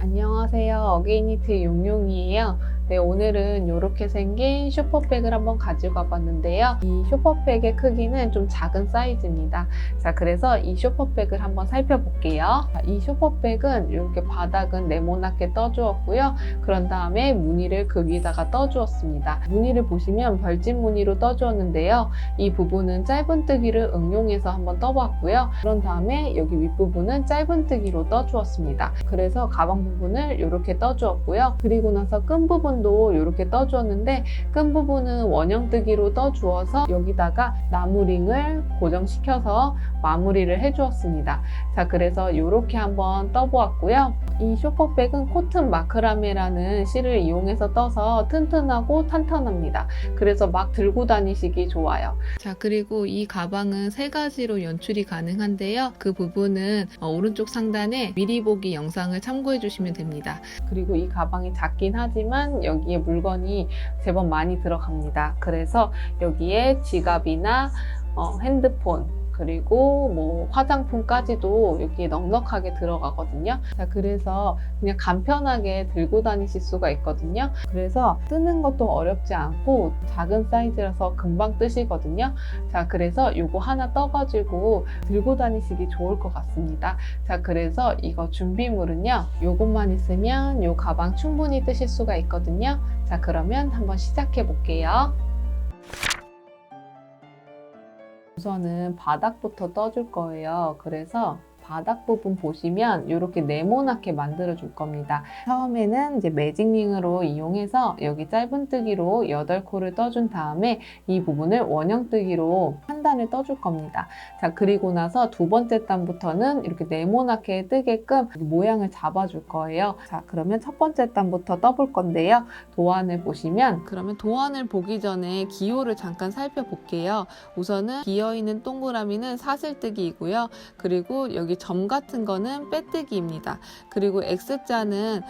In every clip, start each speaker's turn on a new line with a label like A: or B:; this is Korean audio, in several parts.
A: 안녕하세요. 어게인니트 용용이에요. 네, 오늘은 이렇게 생긴 슈퍼백을 한번 가지고 와봤는데요. 이 슈퍼백의 크기는 좀 작은 사이즈입니다. 자, 그래서 이 슈퍼백을 한번 살펴볼게요. 자, 이 슈퍼백은 이렇게 바닥은 네모나게 떠주었고요. 그런 다음에 무늬를 그 위에다가 떠주었습니다. 무늬를 보시면 벌집 무늬로 떠주었는데요. 이 부분은 짧은뜨기를 응용해서 한번 떠봤고요. 그런 다음에 여기 윗부분은 짧은뜨기로 떠주었습니다. 그래서 가방 부분을 이렇게 떠주었고요. 그리고 나서 끈 부분도 이렇게 떠주었는데 끈 부분은 원형뜨기로 떠주어서 여기다가 나무링을 고정시켜서 마무리를 해주었습니다. 자, 그래서 이렇게 한번 떠보았고요. 이 슈퍼백은 코튼 마크라메라는 실을 이용해서 떠서 튼튼하고 탄탄합니다. 그래서 막 들고 다니시기 좋아요. 자, 그리고 이 가방은 세 가지로 연출이 가능한데요. 그 부분은 오른쪽 상단에 미리 보기 영상을 참고해 주시면 됩니다. 그리고 이 가방이 작긴 하지만 여기에 물건이 제법 많이 들어갑니다. 그래서 여기에 지갑이나 핸드폰, 그리고 뭐 화장품까지도 여기에 넉넉하게 들어가거든요. 자, 그래서 그냥 간편하게 들고 다니실 수가 있거든요. 그래서 뜨는 것도 어렵지 않고 작은 사이즈라서 금방 뜨시거든요. 자, 그래서 이거 하나 떠가지고 들고 다니시기 좋을 것 같습니다. 자, 그래서 이거 준비물은요, 요것만 있으면 이 가방 충분히 뜨실 수가 있거든요. 자, 그러면 한번 시작해 볼게요. 우선은 바닥부터 떠줄 거예요. 그래서 바닥 부분 보시면 이렇게 네모나게 만들어 줄 겁니다. 처음에는 이제 매직링으로 이용해서 여기 짧은뜨기로 8코를 떠준 다음에 이 부분을 원형뜨기로 한 단을 떠줄 겁니다. 자, 그리고 나서 두 번째 단부터는 이렇게 네모나게 뜨게끔 모양을 잡아줄 거예요. 자, 그러면 첫 번째 단부터 떠볼 건데요. 도안을 보시면, 그러면 도안을 보기 전에 기호를 잠깐 살펴볼게요. 우선은 비어있는 동그라미는 사슬뜨기이고요. 그리고 여기 점 같은 거는 빼뜨기입니다. 그리고 X자는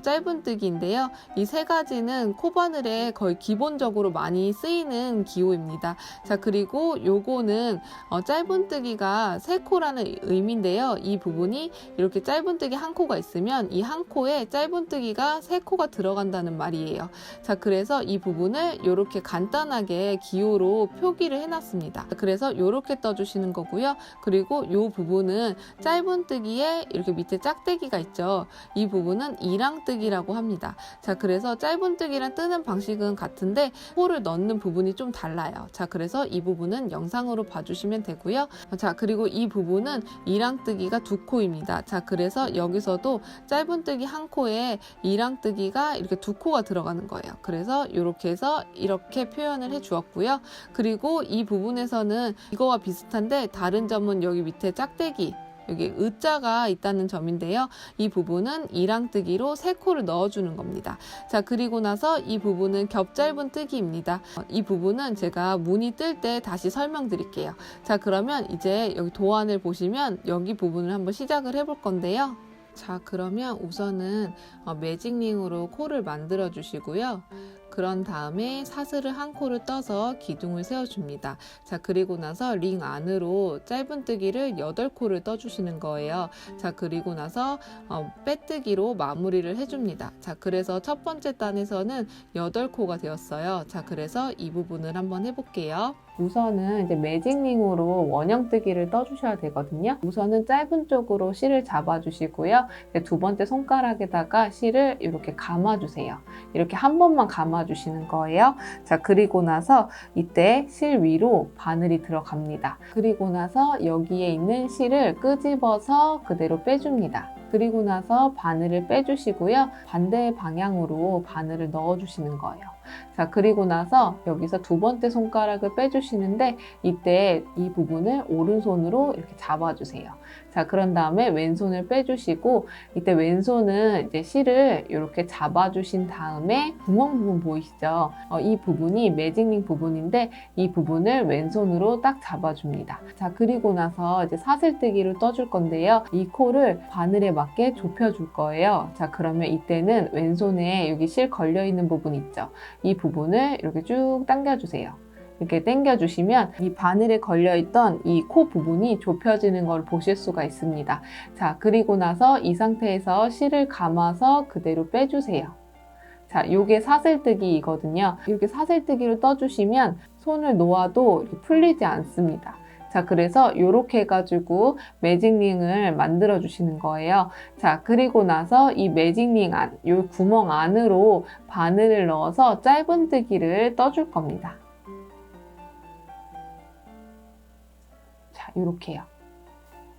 A: 짧은뜨기인데요. 이 세 가지는 코바늘에 거의 기본적으로 많이 쓰이는 기호입니다. 자, 그리고 요거는 짧은뜨기가 3코라는 의미인데요. 이 부분이 이렇게 짧은뜨기 한 코가 있으면 이 한 코에 짧은뜨기가 3코가 들어간다는 말이에요. 자, 그래서 이 부분을 이렇게 간단하게 기호로 표기를 해놨습니다. 그래서 이렇게 떠주시는 거고요. 그리고 이 부분은 짧은뜨기에 이렇게 밑에 짝뜨기가 있죠. 이 부분은 이랑뜨기라고 합니다. 자, 그래서 짧은뜨기랑 뜨는 방식은 같은데 코를 넣는 부분이 좀 달라요. 자, 그래서 이 부분은 영상으로 봐주시면 되고요. 자, 그리고 이 부분은 이랑뜨기가 2코입니다. 자, 그래서 여기서도 짧은뜨기 한 코에 이랑뜨기가 이렇게 2코가 들어가는 거예요. 그래서 이렇게 해서 이렇게 표현을 해 주었고요. 그리고 이 부분에서는 이거와 비슷한데 다른 점은 여기 밑에 짝뜨기, 여기 의자가 있다는 점인데요. 이 부분은 이랑뜨기로 3코를 넣어주는 겁니다. 자, 그리고 나서 이 부분은 겹짧은 뜨기입니다. 이 부분은 제가 무늬 뜰 때 다시 설명드릴게요. 자, 그러면 이제 여기 도안을 보시면 여기 부분을 한번 시작을 해볼 건데요. 자, 그러면 우선은 매직링으로 코를 만들어 주시고요. 그런 다음에 사슬을 한 코를 떠서 기둥을 세워줍니다. 자, 그리고 나서 링 안으로 짧은뜨기를 8코를 떠주시는 거예요. 자, 그리고 나서 빼뜨기로 마무리를 해줍니다. 자, 그래서 첫 번째 단에서는 8코가 되었어요. 자, 그래서 이 부분을 한번 해볼게요. 우선은 이제 매직링으로 원형뜨기를 떠주셔야 되거든요. 우선은 짧은 쪽으로 실을 잡아주시고요. 두 번째 손가락에다가 실을 이렇게 감아주세요. 이렇게 한 번만 감아주시는 거예요. 자, 그리고 나서 이때 실 위로 바늘이 들어갑니다. 그리고 나서 여기에 있는 실을 끄집어서 그대로 빼줍니다. 그리고 나서 바늘을 빼주시고요. 반대 방향으로 바늘을 넣어주시는 거예요. 자, 그리고 나서 여기서 두 번째 손가락을 빼주시는데 이때 이 부분을 오른손으로 이렇게 잡아주세요. 자, 그런 다음에 왼손을 빼주시고 이때 왼손은 이제 실을 이렇게 잡아주신 다음에 구멍 부분 보이시죠? 이 부분이 매직링 부분인데 이 부분을 왼손으로 딱 잡아줍니다. 자, 그리고 나서 이제 사슬뜨기를 떠줄 건데요. 이 코를 바늘에 맞게 좁혀줄 거예요. 자, 그러면 이때는 왼손에 여기 실 걸려있는 부분 있죠? 이 부분을 이렇게 쭉 당겨주세요. 이렇게 당겨주시면 이 바늘에 걸려있던 이 코 부분이 좁혀지는 걸 보실 수가 있습니다. 자, 그리고 나서 이 상태에서 실을 감아서 그대로 빼주세요. 자, 요게 사슬뜨기이거든요. 이렇게 사슬뜨기로 떠주시면 손을 놓아도 이렇게 풀리지 않습니다. 자, 그래서 이렇게 해가지고 매직링을 만들어 주시는 거예요. 자, 그리고 나서 이 매직링 안, 요 구멍 안으로 바늘을 넣어서 짧은뜨기를 떠줄 겁니다. 자, 요렇게요.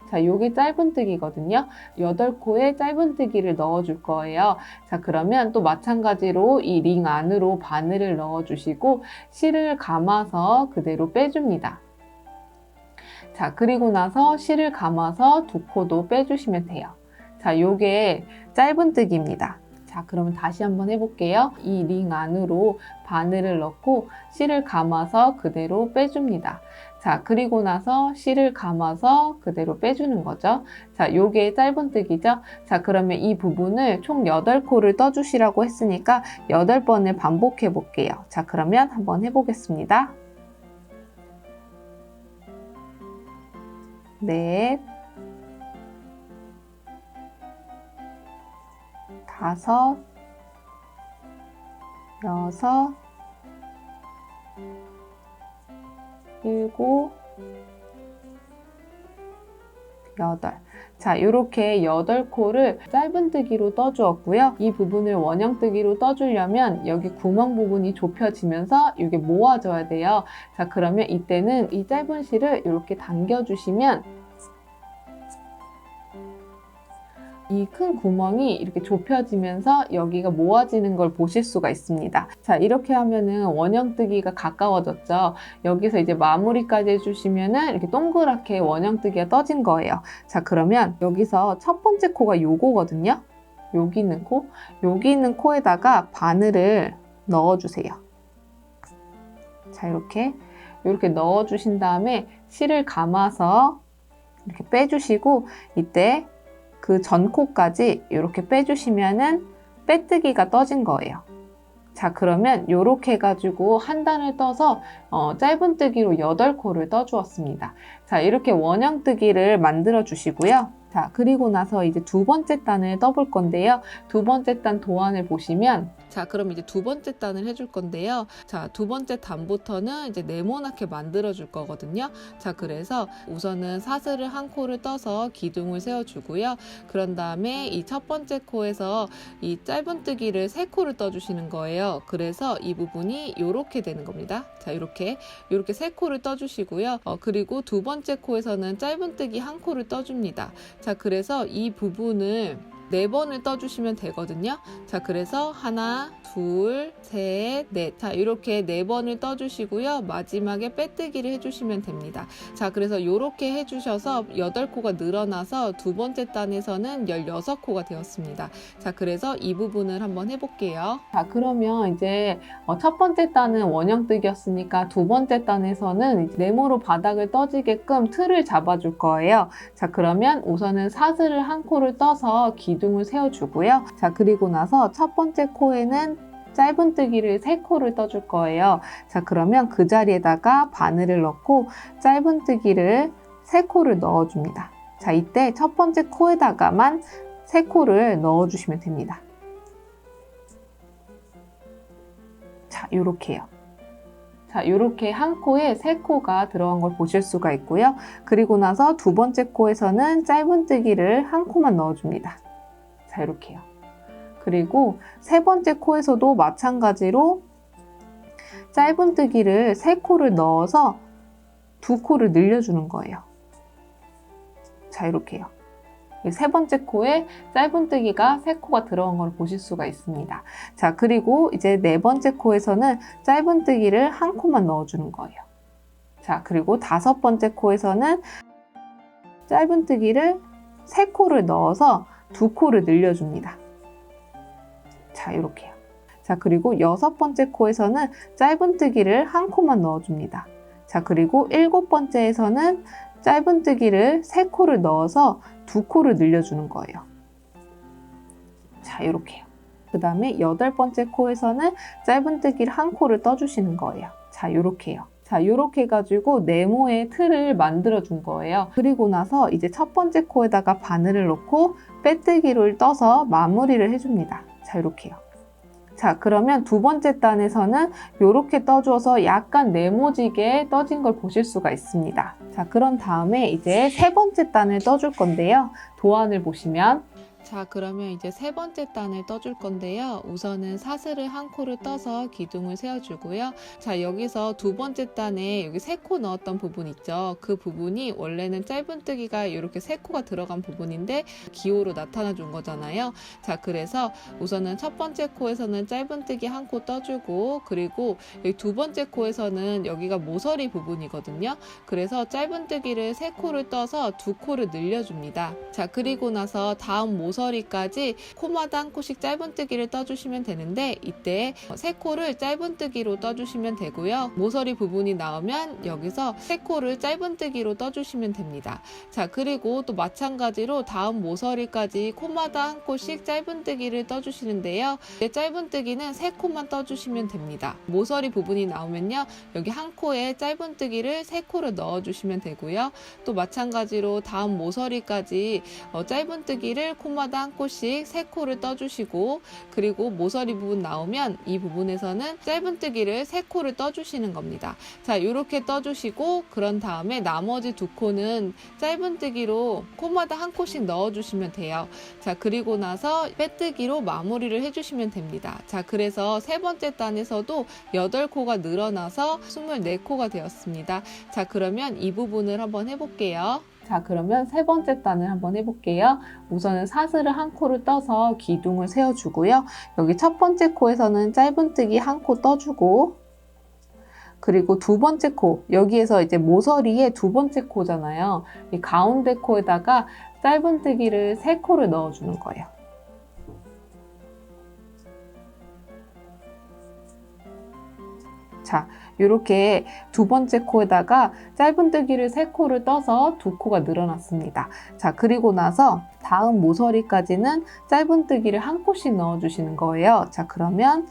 A: 자, 요게 짧은뜨기거든요. 8코에 짧은뜨기를 넣어줄 거예요. 자, 그러면 또 마찬가지로 이 링 안으로 바늘을 넣어주시고 실을 감아서 그대로 빼줍니다. 자, 그리고 나서 실을 감아서 2코도 빼주시면 돼요. 자, 요게 짧은뜨기입니다. 자, 그러면 다시 한번 해볼게요. 이 링 안으로 바늘을 넣고 실을 감아서 그대로 빼줍니다. 자, 그리고 나서 실을 감아서 그대로 빼주는 거죠. 자, 요게 짧은뜨기죠. 자, 그러면 이 부분을 총 8코를 떠주시라고 했으니까 8번을 반복해 볼게요. 자, 그러면 한번 해보겠습니다. 넷, 5, 6, 7, 8. 자, 이렇게 8코를 짧은뜨기로 떠주었고요. 이 부분을 원형뜨기로 떠주려면 여기 구멍 부분이 좁혀지면서 이게 모아져야 돼요. 자, 그러면 이때는 이 짧은 실을 이렇게 당겨주시면 이 큰 구멍이 이렇게 좁혀지면서 여기가 모아지는 걸 보실 수가 있습니다. 자, 이렇게 하면은 원형뜨기가 가까워졌죠. 여기서 이제 마무리까지 해주시면은 이렇게 동그랗게 원형뜨기가 떠진 거예요. 자, 그러면 여기서 첫 번째 코가 요거거든요. 여기 있는 코, 여기 있는 코에다가 바늘을 넣어주세요. 자, 이렇게 넣어주신 다음에 실을 감아서 이렇게 빼주시고 이때 그 전 코까지 이렇게 빼주시면은 빼뜨기가 떠진 거예요. 자, 그러면 이렇게 해가지고 한 단을 떠서 짧은뜨기로 8코를 떠주었습니다. 자, 이렇게 원형뜨기를 만들어 주시고요. 자, 그리고 나서 이제 두 번째 단을 떠볼 건데요. 두 번째 단 도안을 보시면 자, 그럼 이제 두 번째 단을 해줄 건데요. 자, 두 번째 단부터는 이제 네모나게 만들어 줄 거거든요. 자, 그래서 우선은 사슬을 한 코를 떠서 기둥을 세워주고요. 그런 다음에 이 첫 번째 코에서 이 짧은뜨기를 3코를 떠주시는 거예요. 그래서 이 부분이 이렇게 되는 겁니다. 자, 이렇게 3코를 떠주시고요. 그리고 두 번째 코에서는 짧은뜨기 1코를 떠줍니다. 자, 그래서 이 부분을 4번을 떠주시면 되거든요. 자, 그래서 하나, 둘, 셋, 넷. 자, 이렇게 4번을 떠주시고요. 마지막에 빼뜨기를 해주시면 됩니다. 자, 그래서 이렇게 해주셔서 8코가 늘어나서 두 번째 단에서는 16코가 되었습니다. 자, 그래서 이 부분을 한번 해볼게요. 자, 그러면 이제 첫 번째 단은 원형뜨기였으니까 두 번째 단에서는 네모로 바닥을 떠지게끔 틀을 잡아줄 거예요. 자, 그러면 우선은 사슬을 1코를 떠서 기둥을 세워주고요. 자, 그리고 나서 첫 번째 코에는 짧은뜨기를 3코를 떠줄 거예요. 자, 그러면 그 자리에다가 바늘을 넣고 짧은뜨기를 3코를 넣어줍니다. 자, 이때 첫 번째 코에다가만 3코를 넣어주시면 됩니다. 자, 요렇게요. 자, 요렇게 한 코에 3코가 들어간 걸 보실 수가 있고요. 그리고 나서 두 번째 코에서는 짧은뜨기를 1코만 넣어줍니다. 자, 이렇게요. 그리고 세 번째 코에서도 마찬가지로 짧은뜨기를 3코를 넣어서 2코를 늘려주는 거예요. 자, 이렇게요. 세 번째 코에 짧은뜨기가 3코가 들어간 걸 보실 수가 있습니다. 자, 그리고 이제 네 번째 코에서는 짧은뜨기를 1코만 넣어주는 거예요. 자, 그리고 다섯 번째 코에서는 짧은뜨기를 3코를 넣어서 2코를 늘려줍니다. 자, 이렇게요. 자, 그리고 여섯 번째 코에서는 짧은뜨기를 1코만 넣어줍니다. 자, 그리고 일곱 번째에서는 짧은뜨기를 3코를 넣어서 2코를 늘려주는 거예요. 자, 이렇게요. 그 다음에 여덟 번째 코에서는 짧은뜨기를 1코를 떠주시는 거예요. 자, 이렇게요. 자, 이렇게 해가지고 네모의 틀을 만들어 준 거예요. 그리고 나서 이제 첫 번째 코에다가 바늘을 넣고 빼뜨기를 떠서 마무리를 해줍니다. 자, 이렇게요. 자, 그러면 두 번째 단에서는 이렇게 떠줘서 약간 네모지게 떠진 걸 보실 수가 있습니다. 자, 그런 다음에 이제 세 번째 단을 떠줄 건데요. 도안을 보시면 자, 그러면 이제 세 번째 단을 떠줄 건데요. 우선은 사슬을 한 코를 떠서 기둥을 세워주고요. 자, 여기서 두 번째 단에 여기 세 코 넣었던 부분 있죠. 그 부분이 원래는 짧은뜨기가 이렇게 세 코가 들어간 부분인데 기호로 나타나 준 거잖아요. 자, 그래서 우선은 첫 번째 코에서는 짧은뜨기 한 코 떠주고, 그리고 여기 두 번째 코에서는 여기가 모서리 부분이거든요. 그래서 짧은뜨기를 세 코를 떠서 두 코를 늘려줍니다. 자, 그리고 나서 다음 모서리까지 코마다 한 코씩 짧은뜨기를 떠주시면 되는데, 이때 세 코를 짧은뜨기로 떠주시면 되고요. 모서리 부분이 나오면 여기서 세 코를 짧은뜨기로 떠주시면 됩니다. 자, 그리고 또 마찬가지로 다음 모서리까지 코마다 한 코씩 짧은뜨기를 떠주시는데요. 짧은뜨기는 세 코만 떠주시면 됩니다. 모서리 부분이 나오면요, 여기 한 코에 짧은뜨기를 세 코를 넣어주시면 되고요. 또 마찬가지로 다음 모서리까지 짧은뜨기를 코마다 한 코씩 세 코를 떠주시고, 그리고 모서리 부분 나오면 이 부분에서는 짧은뜨기를 세 코를 떠주시는 겁니다. 자, 이렇게 떠주시고, 그런 다음에 나머지 두 코는 짧은뜨기로 코마다 한 코씩 넣어주시면 돼요. 자, 그리고 나서 빼뜨기로 마무리를 해주시면 됩니다. 자, 그래서 세 번째 단에서도 8코가 늘어나서 24코가 되었습니다. 자, 그러면 이 부분을 한번 해볼게요. 자, 그러면 세 번째 단을 한번 해볼게요. 우선은 사슬을 한 코를 떠서 기둥을 세워주고요. 여기 첫 번째 코에서는 짧은뜨기 한 코 떠주고, 그리고 두 번째 코, 여기에서 이제 모서리에 두 번째 코잖아요. 이 가운데 코에다가 짧은뜨기를 세 코를 넣어주는 거예요. 자, 이렇게 두 번째 코에다가 짧은뜨기를 세 코를 떠서 두 코가 늘어났습니다. 자, 그리고 나서 다음 모서리까지는 짧은뜨기를 한 코씩 넣어주시는 거예요. 자, 그러면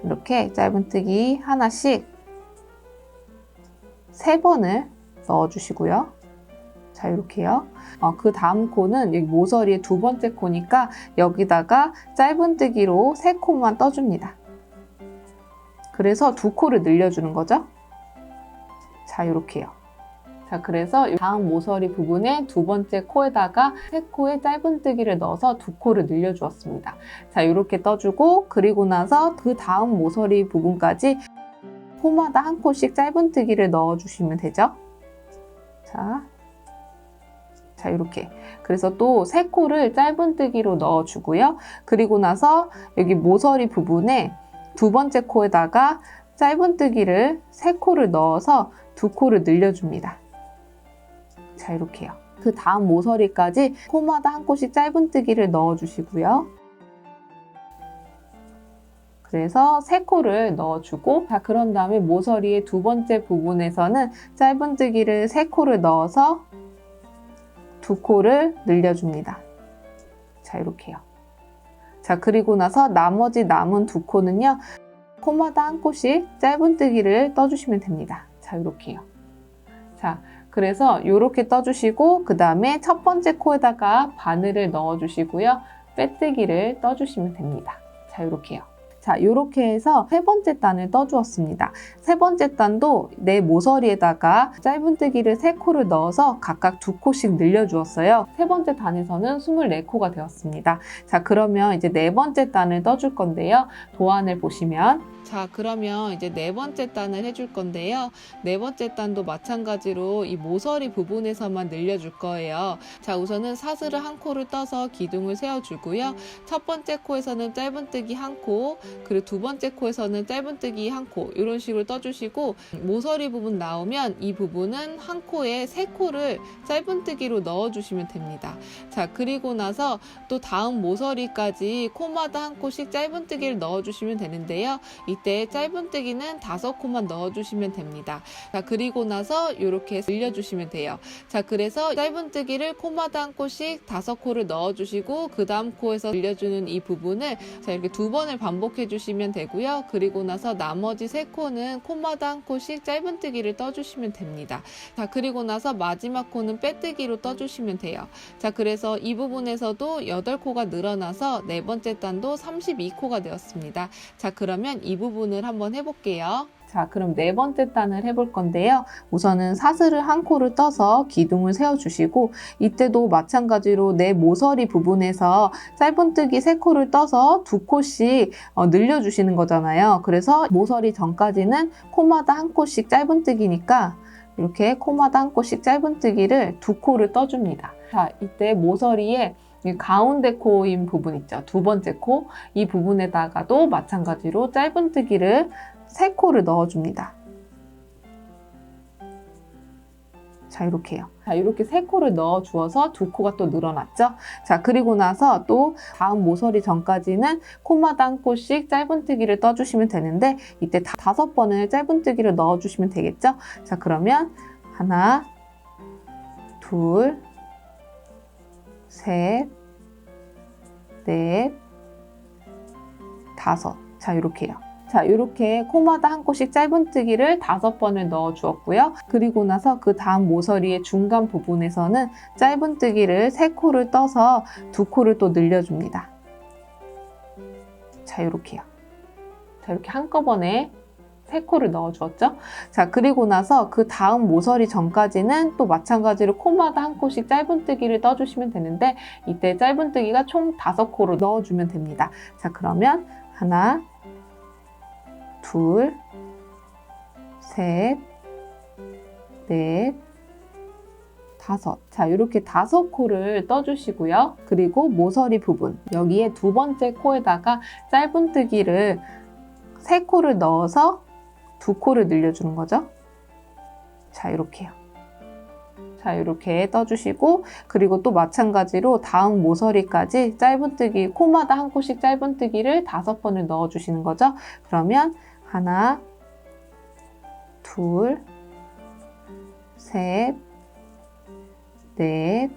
A: 이렇게 짧은뜨기 하나씩 3번을 넣어주시고요. 자, 이렇게요. 그 다음 코는 여기 모서리의 두 번째 코니까 여기다가 짧은뜨기로 3코만 떠줍니다. 그래서 두 코를 늘려주는 거죠. 자, 이렇게요. 자, 그래서 다음 모서리 부분에 두 번째 코에다가 세 코의 짧은뜨기를 넣어서 두 코를 늘려주었습니다. 자, 이렇게 떠주고, 그리고 나서 그 다음 모서리 부분까지 코마다 한 코씩 짧은뜨기를 넣어주시면 되죠. 자, 이렇게. 그래서 또 세 코를 짧은뜨기로 넣어주고요. 그리고 나서 여기 모서리 부분에 두 번째 코에다가 짧은뜨기를 세 코를 넣어서 두 코를 늘려줍니다. 자, 이렇게요. 그 다음 모서리까지 코마다 한 코씩 짧은뜨기를 넣어주시고요. 그래서 세 코를 넣어주고, 자, 그런 다음에 모서리의 두 번째 부분에서는 짧은뜨기를 세 코를 넣어서 두 코를 늘려줍니다. 자, 이렇게요. 자, 그리고 나서 나머지 남은 두 코는요, 코마다 한 코씩 짧은뜨기를 떠주시면 됩니다. 자, 이렇게요. 자, 그래서 이렇게 떠주시고, 그 다음에 첫 번째 코에다가 바늘을 넣어주시고요. 빼뜨기를 떠주시면 됩니다. 자, 이렇게요. 자, 이렇게 해서 세 번째 단을 떠주었습니다. 세 번째 단도 내 모서리에다가 짧은뜨기를 세 코를 넣어서 각각 두 코씩 늘려주었어요. 세 번째 단에서는 24코가 되었습니다. 자, 그러면 이제 네 번째 단을 떠줄 건데요. 도안을 보시면, 자, 그러면 이제 네 번째 단을 해줄 건데요. 네 번째 단도 마찬가지로 이 모서리 부분에서만 늘려줄 거예요. 자, 우선은 사슬을 한 코를 떠서 기둥을 세워주고요. 첫 번째 코에서는 짧은뜨기 한 코, 그리고 두 번째 코에서는 짧은뜨기 한 코, 이런 식으로 떠주시고, 모서리 부분 나오면 이 부분은 한 코에 세 코를 짧은뜨기로 넣어주시면 됩니다. 자, 그리고 나서 또 다음 모서리까지 코마다 한 코씩 짧은뜨기를 넣어주시면 되는데요. 이때 짧은뜨기는 5코만 넣어주시면 됩니다. 자, 그리고 나서 이렇게 늘려주시면 돼요. 자, 그래서 짧은뜨기를 코마다 한 코씩 5코를 넣어주시고, 그 다음 코에서 늘려주는 이 부분을 자, 이렇게 2번을 반복해 반복해 주시면 되고요. 그리고 나서 나머지 3코는 코마다 한 코씩 짧은뜨기를 떠주시면 됩니다. 자, 그리고 나서 마지막 코는 빼뜨기로 떠주시면 돼요. 자, 그래서 이 부분에서도 8코가 늘어나서 네 번째 단도 32코가 되었습니다. 자, 그러면 이 부분을 한번 해볼게요. 자, 그럼 네 번째 단을 해볼 건데요. 우선은 사슬을 한 코를 떠서 기둥을 세워주시고, 이때도 마찬가지로 내 모서리 부분에서 짧은뜨기 3코를 떠서 2코씩 늘려주시는 거잖아요. 그래서 모서리 전까지는 코마다 한 코씩 짧은뜨기니까 이렇게 코마다 한 코씩 짧은뜨기를 2코를 떠줍니다. 자, 이때 모서리에 가운데 코인 부분 있죠. 두 번째 코, 이 부분에다가도 마찬가지로 짧은뜨기를 3코를 넣어줍니다. 자, 이렇게요. 자, 이렇게 3코를 넣어주어서 2코가 또 늘어났죠. 자, 그리고 나서 또 다음 모서리 전까지는 코마다 한 코씩 짧은뜨기를 떠주시면 되는데, 이때 5번을 짧은뜨기를 넣어주시면 되겠죠. 자, 그러면 하나, 둘, 셋, 넷, 5. 자, 이렇게요. 자, 이렇게 코마다 한 코씩 짧은뜨기를 5번을 넣어 주었고요. 그리고 나서 그 다음 모서리의 중간 부분에서는 짧은뜨기를 3코를 떠서 2코를 또 늘려줍니다. 자, 이렇게요. 자, 이렇게 한꺼번에 3코를 넣어 주었죠. 자, 그리고 나서 그 다음 모서리 전까지는 또 마찬가지로 코마다 한 코씩 짧은뜨기를 떠주시면 되는데, 이때 짧은뜨기가 총 5코로 넣어주면 됩니다. 자, 그러면 하나, 둘, 셋, 넷, 5. 자, 이렇게 5코를 떠주시고요. 그리고 모서리 부분, 여기에 두 번째 코에다가 짧은뜨기를 3코를 넣어서 2코를 늘려주는 거죠. 자, 이렇게요. 자, 이렇게 떠주시고, 그리고 또 마찬가지로 다음 모서리까지 짧은뜨기, 코마다 한 코씩 짧은뜨기를 5번을 넣어주시는 거죠. 그러면 하나, 둘, 셋, 넷,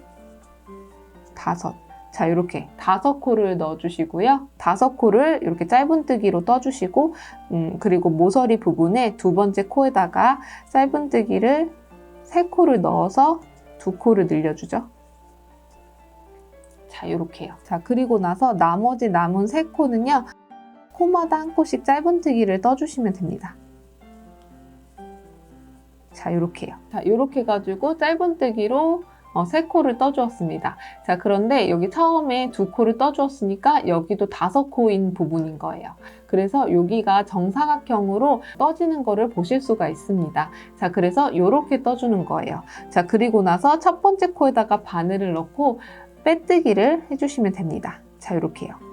A: 5. 자, 이렇게 5코를 넣어주시고요. 5코를 이렇게 짧은뜨기로 떠주시고, 그리고 모서리 부분에 두 번째 코에다가 짧은뜨기를 3코를 넣어서 2코를 늘려주죠. 자, 이렇게요. 자, 그리고 나서 나머지 남은 3코는요. 코마다 한 코씩 짧은뜨기를 떠주시면 됩니다. 자, 이렇게요. 자, 이렇게 해가지고 짧은뜨기로 3코를 떠주었습니다. 자, 그런데 여기 처음에 2코를 떠주었으니까 여기도 5코인 부분인 거예요. 그래서 여기가 정사각형으로 떠지는 거를 보실 수가 있습니다. 자, 그래서 이렇게 떠주는 거예요. 자, 그리고 나서 첫 번째 코에다가 바늘을 넣고 빼뜨기를 해주시면 됩니다. 자, 이렇게요.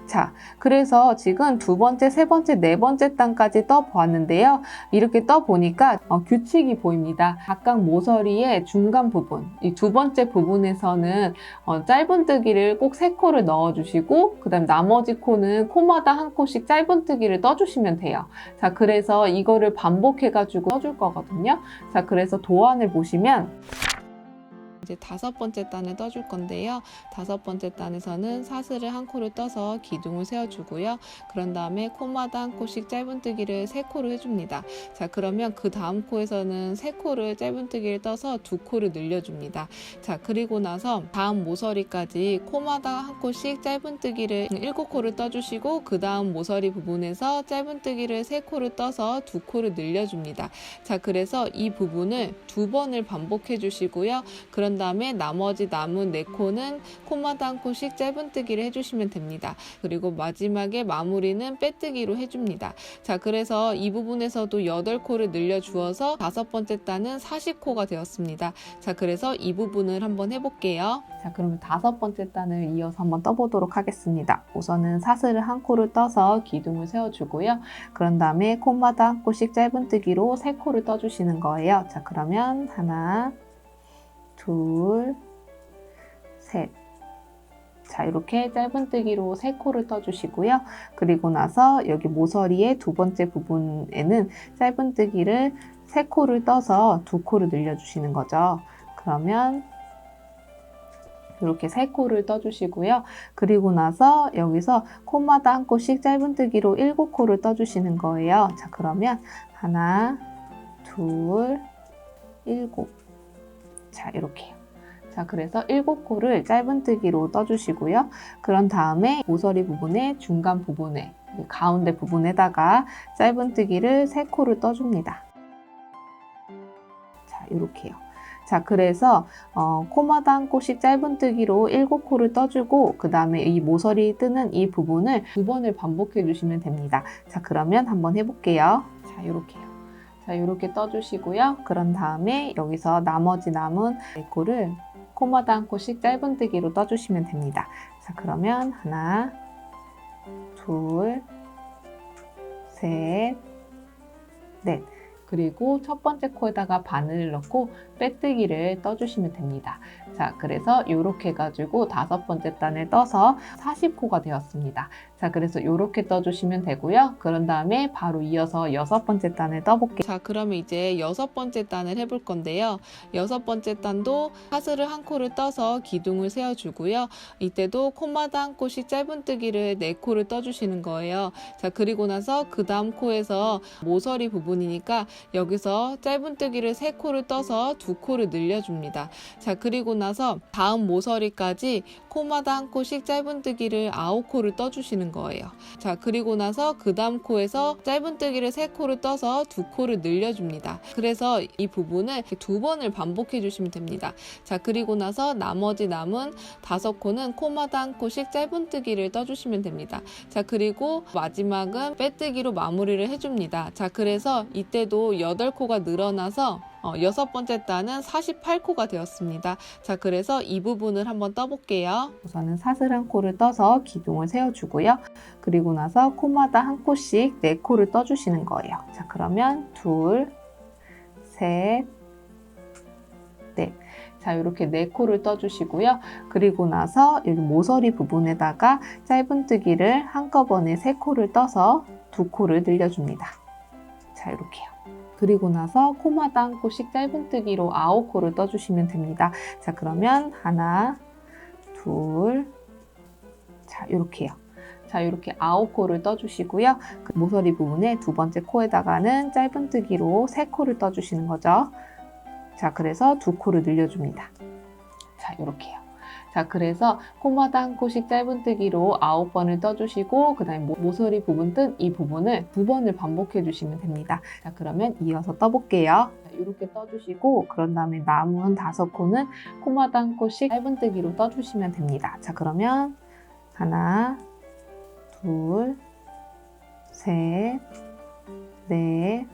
A: 자, 그래서 지금 두 번째, 세 번째, 네 번째 단까지 떠보았는데요. 이렇게 떠보니까 규칙이 보입니다. 각각 모서리의 중간 부분, 이 두 번째 부분에서는 짧은뜨기를 꼭 3코를 넣어주시고, 그 다음 나머지 코는 코마다 한 코씩 짧은뜨기를 떠주시면 돼요. 자, 그래서 이거를 반복해가지고 떠줄 거거든요. 자, 그래서 도안을 보시면 이제 5번째 단을 떠줄 건데요. 5번째 단에서는 사슬을 한 코를 떠서 기둥을 세워주고요. 그런 다음에 코마다 한 코씩 짧은뜨기를 3코를 해줍니다. 자, 그러면 그 다음 코에서는 3코를 짧은뜨기를 떠서 2코를 늘려줍니다. 자, 그리고 나서 다음 모서리까지 코마다 한 코씩 짧은뜨기를 7코를 떠주시고, 그 다음 모서리 부분에서 짧은뜨기를 3코를 떠서 2코를 늘려줍니다. 자, 그래서 이 부분을 2번을 반복해 주시고요. 그런 다음에 나머지 남은 4코는 코마다 한 코씩 짧은뜨기를 해주시면 됩니다. 그리고 마지막에 마무리는 빼뜨기로 해줍니다. 자, 그래서 이 부분에서도 8코를 늘려주어서 5번째 단은 40코가 되었습니다. 자, 그래서 이 부분을 한번 해볼게요. 자, 그러면 5번째 단을 이어서 한번 떠보도록 하겠습니다. 우선은 사슬을 한 코를 떠서 기둥을 세워주고요. 그런 다음에 코마다 한 코씩 짧은뜨기로 3코를 떠주시는 거예요. 자, 그러면 하나, 둘, 셋. 자, 이렇게 짧은뜨기로 3코를 떠주시고요. 그리고 나서 여기 모서리의 두 번째 부분에는 짧은뜨기를 3코를 떠서 2코를 늘려주시는 거죠. 그러면 이렇게 3코를 떠주시고요. 그리고 나서 여기서 코마다 한 코씩 짧은뜨기로 7코를 떠주시는 거예요. 자, 그러면 하나, 둘, 7. 자, 이렇게요. 자, 그래서 7코를 짧은뜨기로 떠주시고요. 그런 다음에 모서리 부분의 중간 부분에, 가운데 부분에다가 짧은뜨기를 3코를 떠줍니다. 자, 이렇게요. 자, 그래서 코마다 한 코씩 짧은뜨기로 7코를 떠주고 그 다음에 이 모서리 뜨는 이 부분을 2번을 반복해 주시면 됩니다. 자, 그러면 한번 해볼게요. 자, 이렇게요. 자, 이렇게 떠주시고요. 그런 다음에 여기서 나머지 남은 4코를 코마다 한 코씩 짧은뜨기로 떠주시면 됩니다. 자, 그러면 하나, 둘, 셋, 넷. 그리고 첫 번째 코에다가 바늘을 넣고 빼뜨기를 떠주시면 됩니다. 자, 그래서 이렇게 해가지고 5번째 단을 떠서 40코가 되었습니다. 자, 그래서 이렇게 떠주시면 되고요. 그런 다음에 바로 이어서 6번째 단을 떠볼게요. 자, 그러면 이제 6번째 단을 해볼 건데요. 6번째 단도 사슬을 1코를 떠서 기둥을 세워주고요. 이때도 코마다 한 코씩 짧은뜨기를 4코를 떠주시는 거예요. 자, 그리고 나서 그 다음 코에서 모서리 부분이니까 여기서 짧은뜨기를 3코를 떠서 2코를 늘려줍니다. 자, 그리고 나서 다음 모서리까지 코마다 한 코씩 짧은뜨기를 9코를 떠주시는 거예요. 자, 그리고 나서 그 다음 코에서 짧은뜨기를 3코를 떠서 2코를 늘려줍니다. 그래서 이 부분을 2번을 반복해 주시면 됩니다. 자, 그리고 나서 나머지 남은 5코는 코마다 한 코씩 짧은뜨기를 떠주시면 됩니다. 자, 그리고 마지막은 빼뜨기로 마무리를 해줍니다. 자, 그래서 이때도 8코가 늘어나서 6번째 단은 48코가 되었습니다. 자, 그래서 이 부분을 한번 떠볼게요. 우선은 사슬 1코를 떠서 기둥을 세워주고요. 그리고 나서 코마다 한 코씩 4코를 떠주시는 거예요. 자, 그러면 둘, 셋, 넷. 자, 이렇게 4코를 떠주시고요. 그리고 나서 여기 모서리 부분에다가 짧은뜨기를 한꺼번에 3코를 떠서 2코를 늘려줍니다. 자, 이렇게요. 그리고 나서 코마다 한 코씩 짧은뜨기로 9코를 떠주시면 됩니다. 자, 그러면 하나, 둘, 자, 이렇게요. 자, 이렇게 9코를 떠주시고요. 그 모서리 부분에 2번째 코에다가는 짧은뜨기로 3코를 떠주시는 거죠. 자, 그래서 2코를 늘려줍니다. 자, 이렇게요. 자, 그래서 코마다 한 코씩 짧은뜨기로 9번을 떠주시고 그 다음에 모서리 부분 뜬 이 부분을 2번을 반복해 주시면 됩니다. 자, 그러면 이어서 떠볼게요. 자, 이렇게 떠주시고 그런 다음에 남은 5코는 코마다 한 코씩 짧은뜨기로 떠주시면 됩니다. 자, 그러면 하나, 둘, 셋, 넷,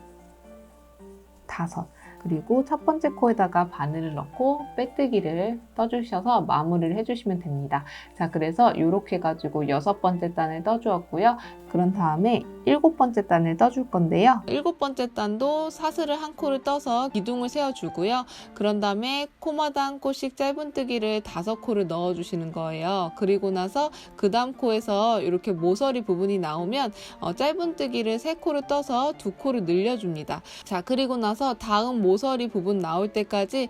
A: 5. 그리고 첫 번째 코에다가 바늘을 넣고 빼뜨기를 떠주셔서 마무리를 해주시면 됩니다. 자, 그래서 이렇게 해가지고 6번째 단을 떠주었고요. 그런 다음에 7번째 단을 떠줄 건데요. 7번째 단도 사슬을 1코를 떠서 기둥을 세워주고요. 그런 다음에 코마다 한 코씩 짧은뜨기를 5코를 넣어주시는 거예요. 그리고 나서 그 다음 코에서 이렇게 모서리 부분이 나오면 짧은뜨기를 3코를 떠서 2코를 늘려줍니다. 자, 그리고 나서 다음 모서리 부분 나올 때까지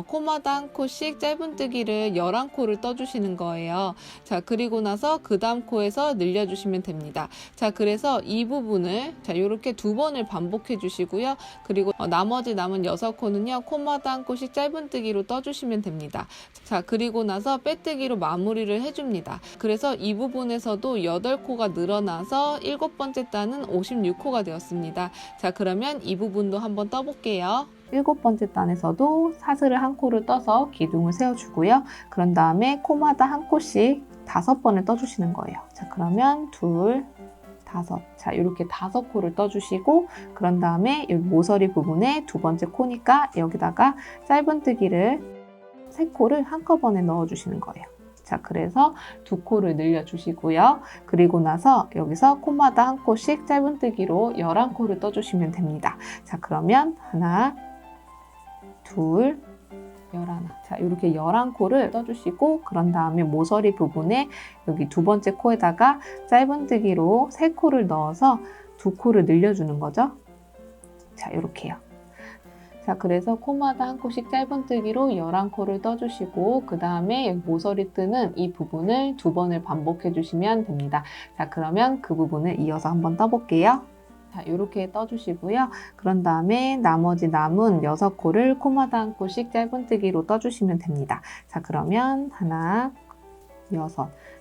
A: 코마다 한 코씩 짧은뜨기를 11코를 떠주시는 거예요. 자, 그리고 나서 그 다음 코에서 늘려주시면 됩니다. 자, 그래서 이 부분을 자, 이렇게 2번을 반복해 주시고요. 그리고 나머지 남은 6코는요, 코마다 한 코씩 짧은뜨기로 떠주시면 됩니다. 자, 그리고 나서 빼뜨기로 마무리를 해줍니다. 그래서 이 부분에서도 8코가 늘어나서 7번째 단은 56코가 되었습니다. 자, 그러면 이 부분도 한번 떠볼게요. 7번째 단에서도 사슬을 1코를 떠서 기둥을 세워주고요. 그런 다음에 코마다 한 코씩 5번을 떠주시는 거예요. 자, 그러면 둘, 5. 자, 이렇게 5코를 떠주시고 그런 다음에 여기 모서리 부분에 2번째 코니까 여기다가 짧은뜨기를 3코를 한꺼번에 넣어주시는 거예요. 자, 그래서 2코를 늘려주시고요. 그리고 나서 여기서 코마다 한 코씩 짧은뜨기로 11코를 떠주시면 됩니다. 자, 그러면 하나, 둘, 11. 자, 이렇게 11코를 떠주시고 그런 다음에 모서리 부분에 여기 2번째 코에다가 짧은뜨기로 3코를 넣어서 2코를 늘려주는 거죠. 자, 이렇게요. 자, 그래서 코마다 한 코씩 짧은뜨기로 11코를 떠주시고 그 다음에 모서리 뜨는 이 부분을 2번을 반복해 주시면 됩니다. 자, 그러면 그 부분을 이어서 한번 떠볼게요. 자, 이렇게 떠주시고요. 그런 다음에 나머지 남은 6코를 코마다 한 코씩 짧은뜨기로 떠주시면 됩니다. 자, 그러면 하나, 6.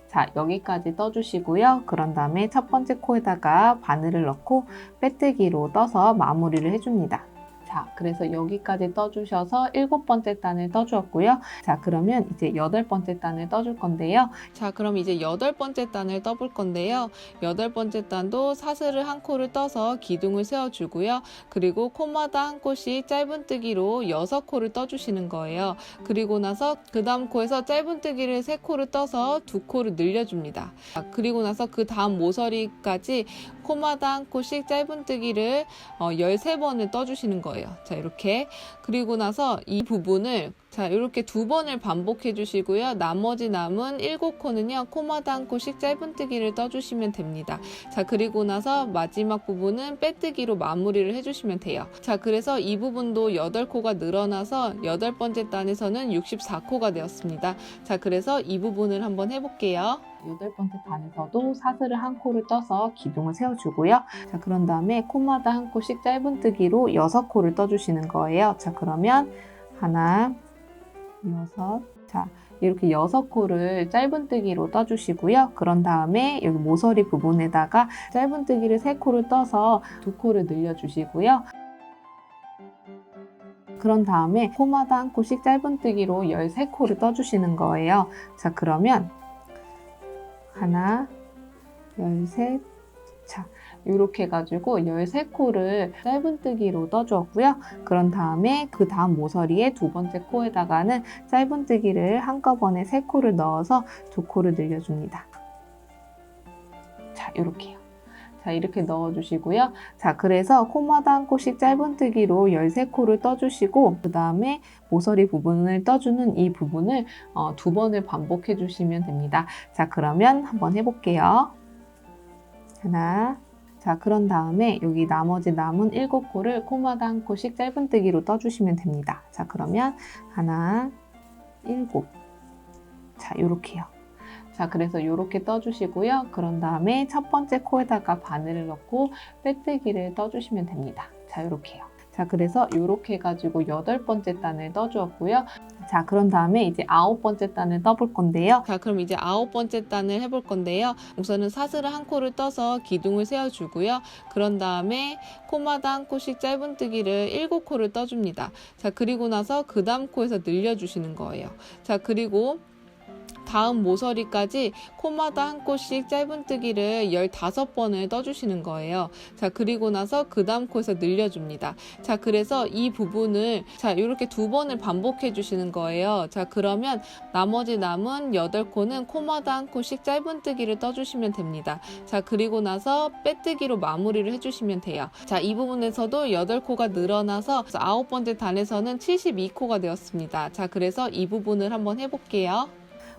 A: 자, 여기까지 떠주시고요. 그런 다음에 첫 번째 코에다가 바늘을 넣고 빼뜨기로 떠서 마무리를 해줍니다. 자, 그래서 여기까지 떠주셔서 7번째 단을 떠주었고요. 자, 그러면 이제 8번째 단을 떠줄 건데요. 자, 그럼 이제 8번째 단을 떠볼 건데요. 8번째 단도 사슬을 한 코를 떠서 기둥을 세워주고요. 그리고 코마다 한 코씩 짧은뜨기로 6코를 떠주시는 거예요. 그리고 나서 그 다음 코에서 짧은뜨기를 3코를 떠서 2코를 늘려줍니다. 자, 그리고 나서 그 다음 모서리까지 코마다 한 코씩 짧은뜨기를 13번을 떠주시는 거예요. 자, 이렇게. 그리고 나서 이 부분을 자, 이렇게 2번을 반복해 주시고요. 나머지 남은 7코는요. 코마다 한 코씩 짧은뜨기를 떠주시면 됩니다. 자, 그리고 나서 마지막 부분은 빼뜨기로 마무리를 해주시면 돼요. 자, 그래서 이 부분도 8코가 늘어나서 8번째 단에서는 64코가 되었습니다. 자, 그래서 이 부분을 한번 해볼게요. 8번째 단에서도 사슬을 한 코를 떠서 기둥을 세워주고요. 자, 그런 다음에 코마다 한 코씩 짧은뜨기로 6코를 떠주시는 거예요. 자, 그러면 하나, 6. 자, 이렇게 6코를 짧은뜨기로 떠주시고요. 그런 다음에 여기 모서리 부분에다가 짧은뜨기를 3코를 떠서 2코를 늘려주시고요. 그런 다음에 코마다 한 코씩 짧은뜨기로 13코를 떠주시는 거예요. 자, 그러면 하나, 13. 자, 이렇게 해가지고 13코를 짧은뜨기로 떠주었고요. 그런 다음에 그 다음 모서리에 2번째 코에다가는 짧은뜨기를 한꺼번에 3코를 넣어서 2코를 늘려줍니다. 자, 이렇게요. 자, 이렇게 넣어주시고요. 자, 그래서 코마다 한 코씩 짧은뜨기로 13코를 떠주시고 그 다음에 모서리 부분을 떠주는 이 부분을 2번을 반복해 주시면 됩니다. 자, 그러면 한번 해볼게요. 하나. 자, 그런 다음에 여기 나머지 남은 7코를 코마다 한 코씩 짧은뜨기로 떠주시면 됩니다. 자, 그러면 하나, 7. 자, 요렇게요. 자, 그래서 이렇게 떠주시고요. 그런 다음에 첫 번째 코에다가 바늘을 넣고 빼뜨기를 떠주시면 됩니다. 자, 이렇게요. 자, 그래서 이렇게 해가지고 8번째 단을 떠주었고요. 자, 그런 다음에 이제 9번째 단을 떠볼 건데요. 자, 그럼 이제 9번째 단을 해볼 건데요. 우선은 사슬을 한 코를 떠서 기둥을 세워주고요. 그런 다음에 코마다 한 코씩 짧은뜨기를 7코를 떠줍니다. 자, 그리고 나서 그 다음 코에서 늘려주시는 거예요. 자, 그리고 다음 모서리까지 코마다 한 코씩 짧은뜨기를 15번을 떠주시는 거예요. 자, 그리고 나서 그 다음 코에서 늘려줍니다. 자, 그래서 이 부분을 자, 이렇게 2번을 반복해 주시는 거예요. 자, 그러면 나머지 남은 8코는 코마다 한 코씩 짧은뜨기를 떠주시면 됩니다. 자, 그리고 나서 빼뜨기로 마무리를 해주시면 돼요. 자, 이 부분에서도 8코가 늘어나서 9번째 단에서는 72코가 되었습니다. 자, 그래서 이 부분을 한번 해볼게요.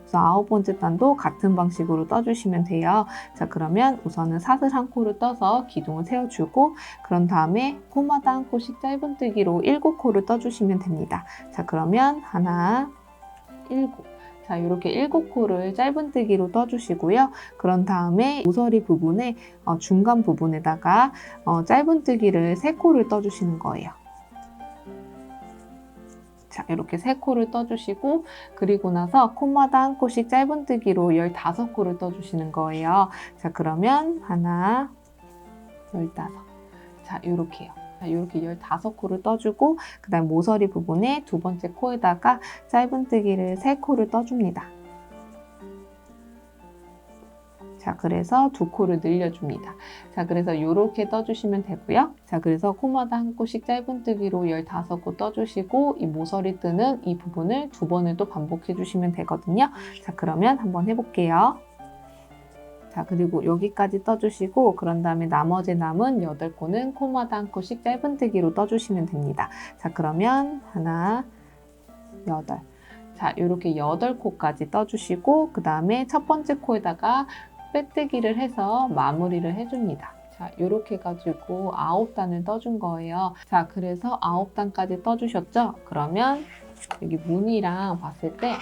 A: 그래서 9번째 단도 같은 방식으로 떠주시면 돼요. 자, 그러면 우선은 사슬 한 코를 떠서 기둥을 세워주고 그런 다음에 코마다 한 코씩 짧은뜨기로 7코를 떠주시면 됩니다. 자, 그러면 하나, 7. 자, 이렇게 7코를 짧은뜨기로 떠주시고요. 그런 다음에 모서리 부분에 중간 부분에다가 짧은뜨기를 3코를 떠주시는 거예요. 자, 이렇게 3코를 떠주시고 그리고 나서 코마다 한 코씩 짧은뜨기로 15코를 떠주시는 거예요. 자, 그러면 하나, 15. 자, 이렇게요. 자, 이렇게 15코를 떠주고 그 다음 모서리 부분에 2번째 코에다가 짧은뜨기를 3코를 떠줍니다. 자, 그래서 2코를 늘려줍니다. 자, 그래서 이렇게 떠주시면 되고요. 자, 그래서 코마다 한 코씩 짧은뜨기로 15코 떠주시고 이 모서리 뜨는 이 부분을 2번을 또 반복해 주시면 되거든요. 자, 그러면 한번 해볼게요. 자, 그리고 여기까지 떠주시고 그런 다음에 나머지 남은 8코는 코마다 한 코씩 짧은뜨기로 떠주시면 됩니다. 자, 그러면 하나, 8. 자, 이렇게 8코까지 떠주시고 그 다음에 첫 번째 코에다가 빼뜨기를 해서 마무리를 해줍니다. 자, 이렇게 해가지고 9단을 떠준 거예요. 자, 그래서 9단까지 떠주셨죠? 그러면 여기 무늬랑 봤을 때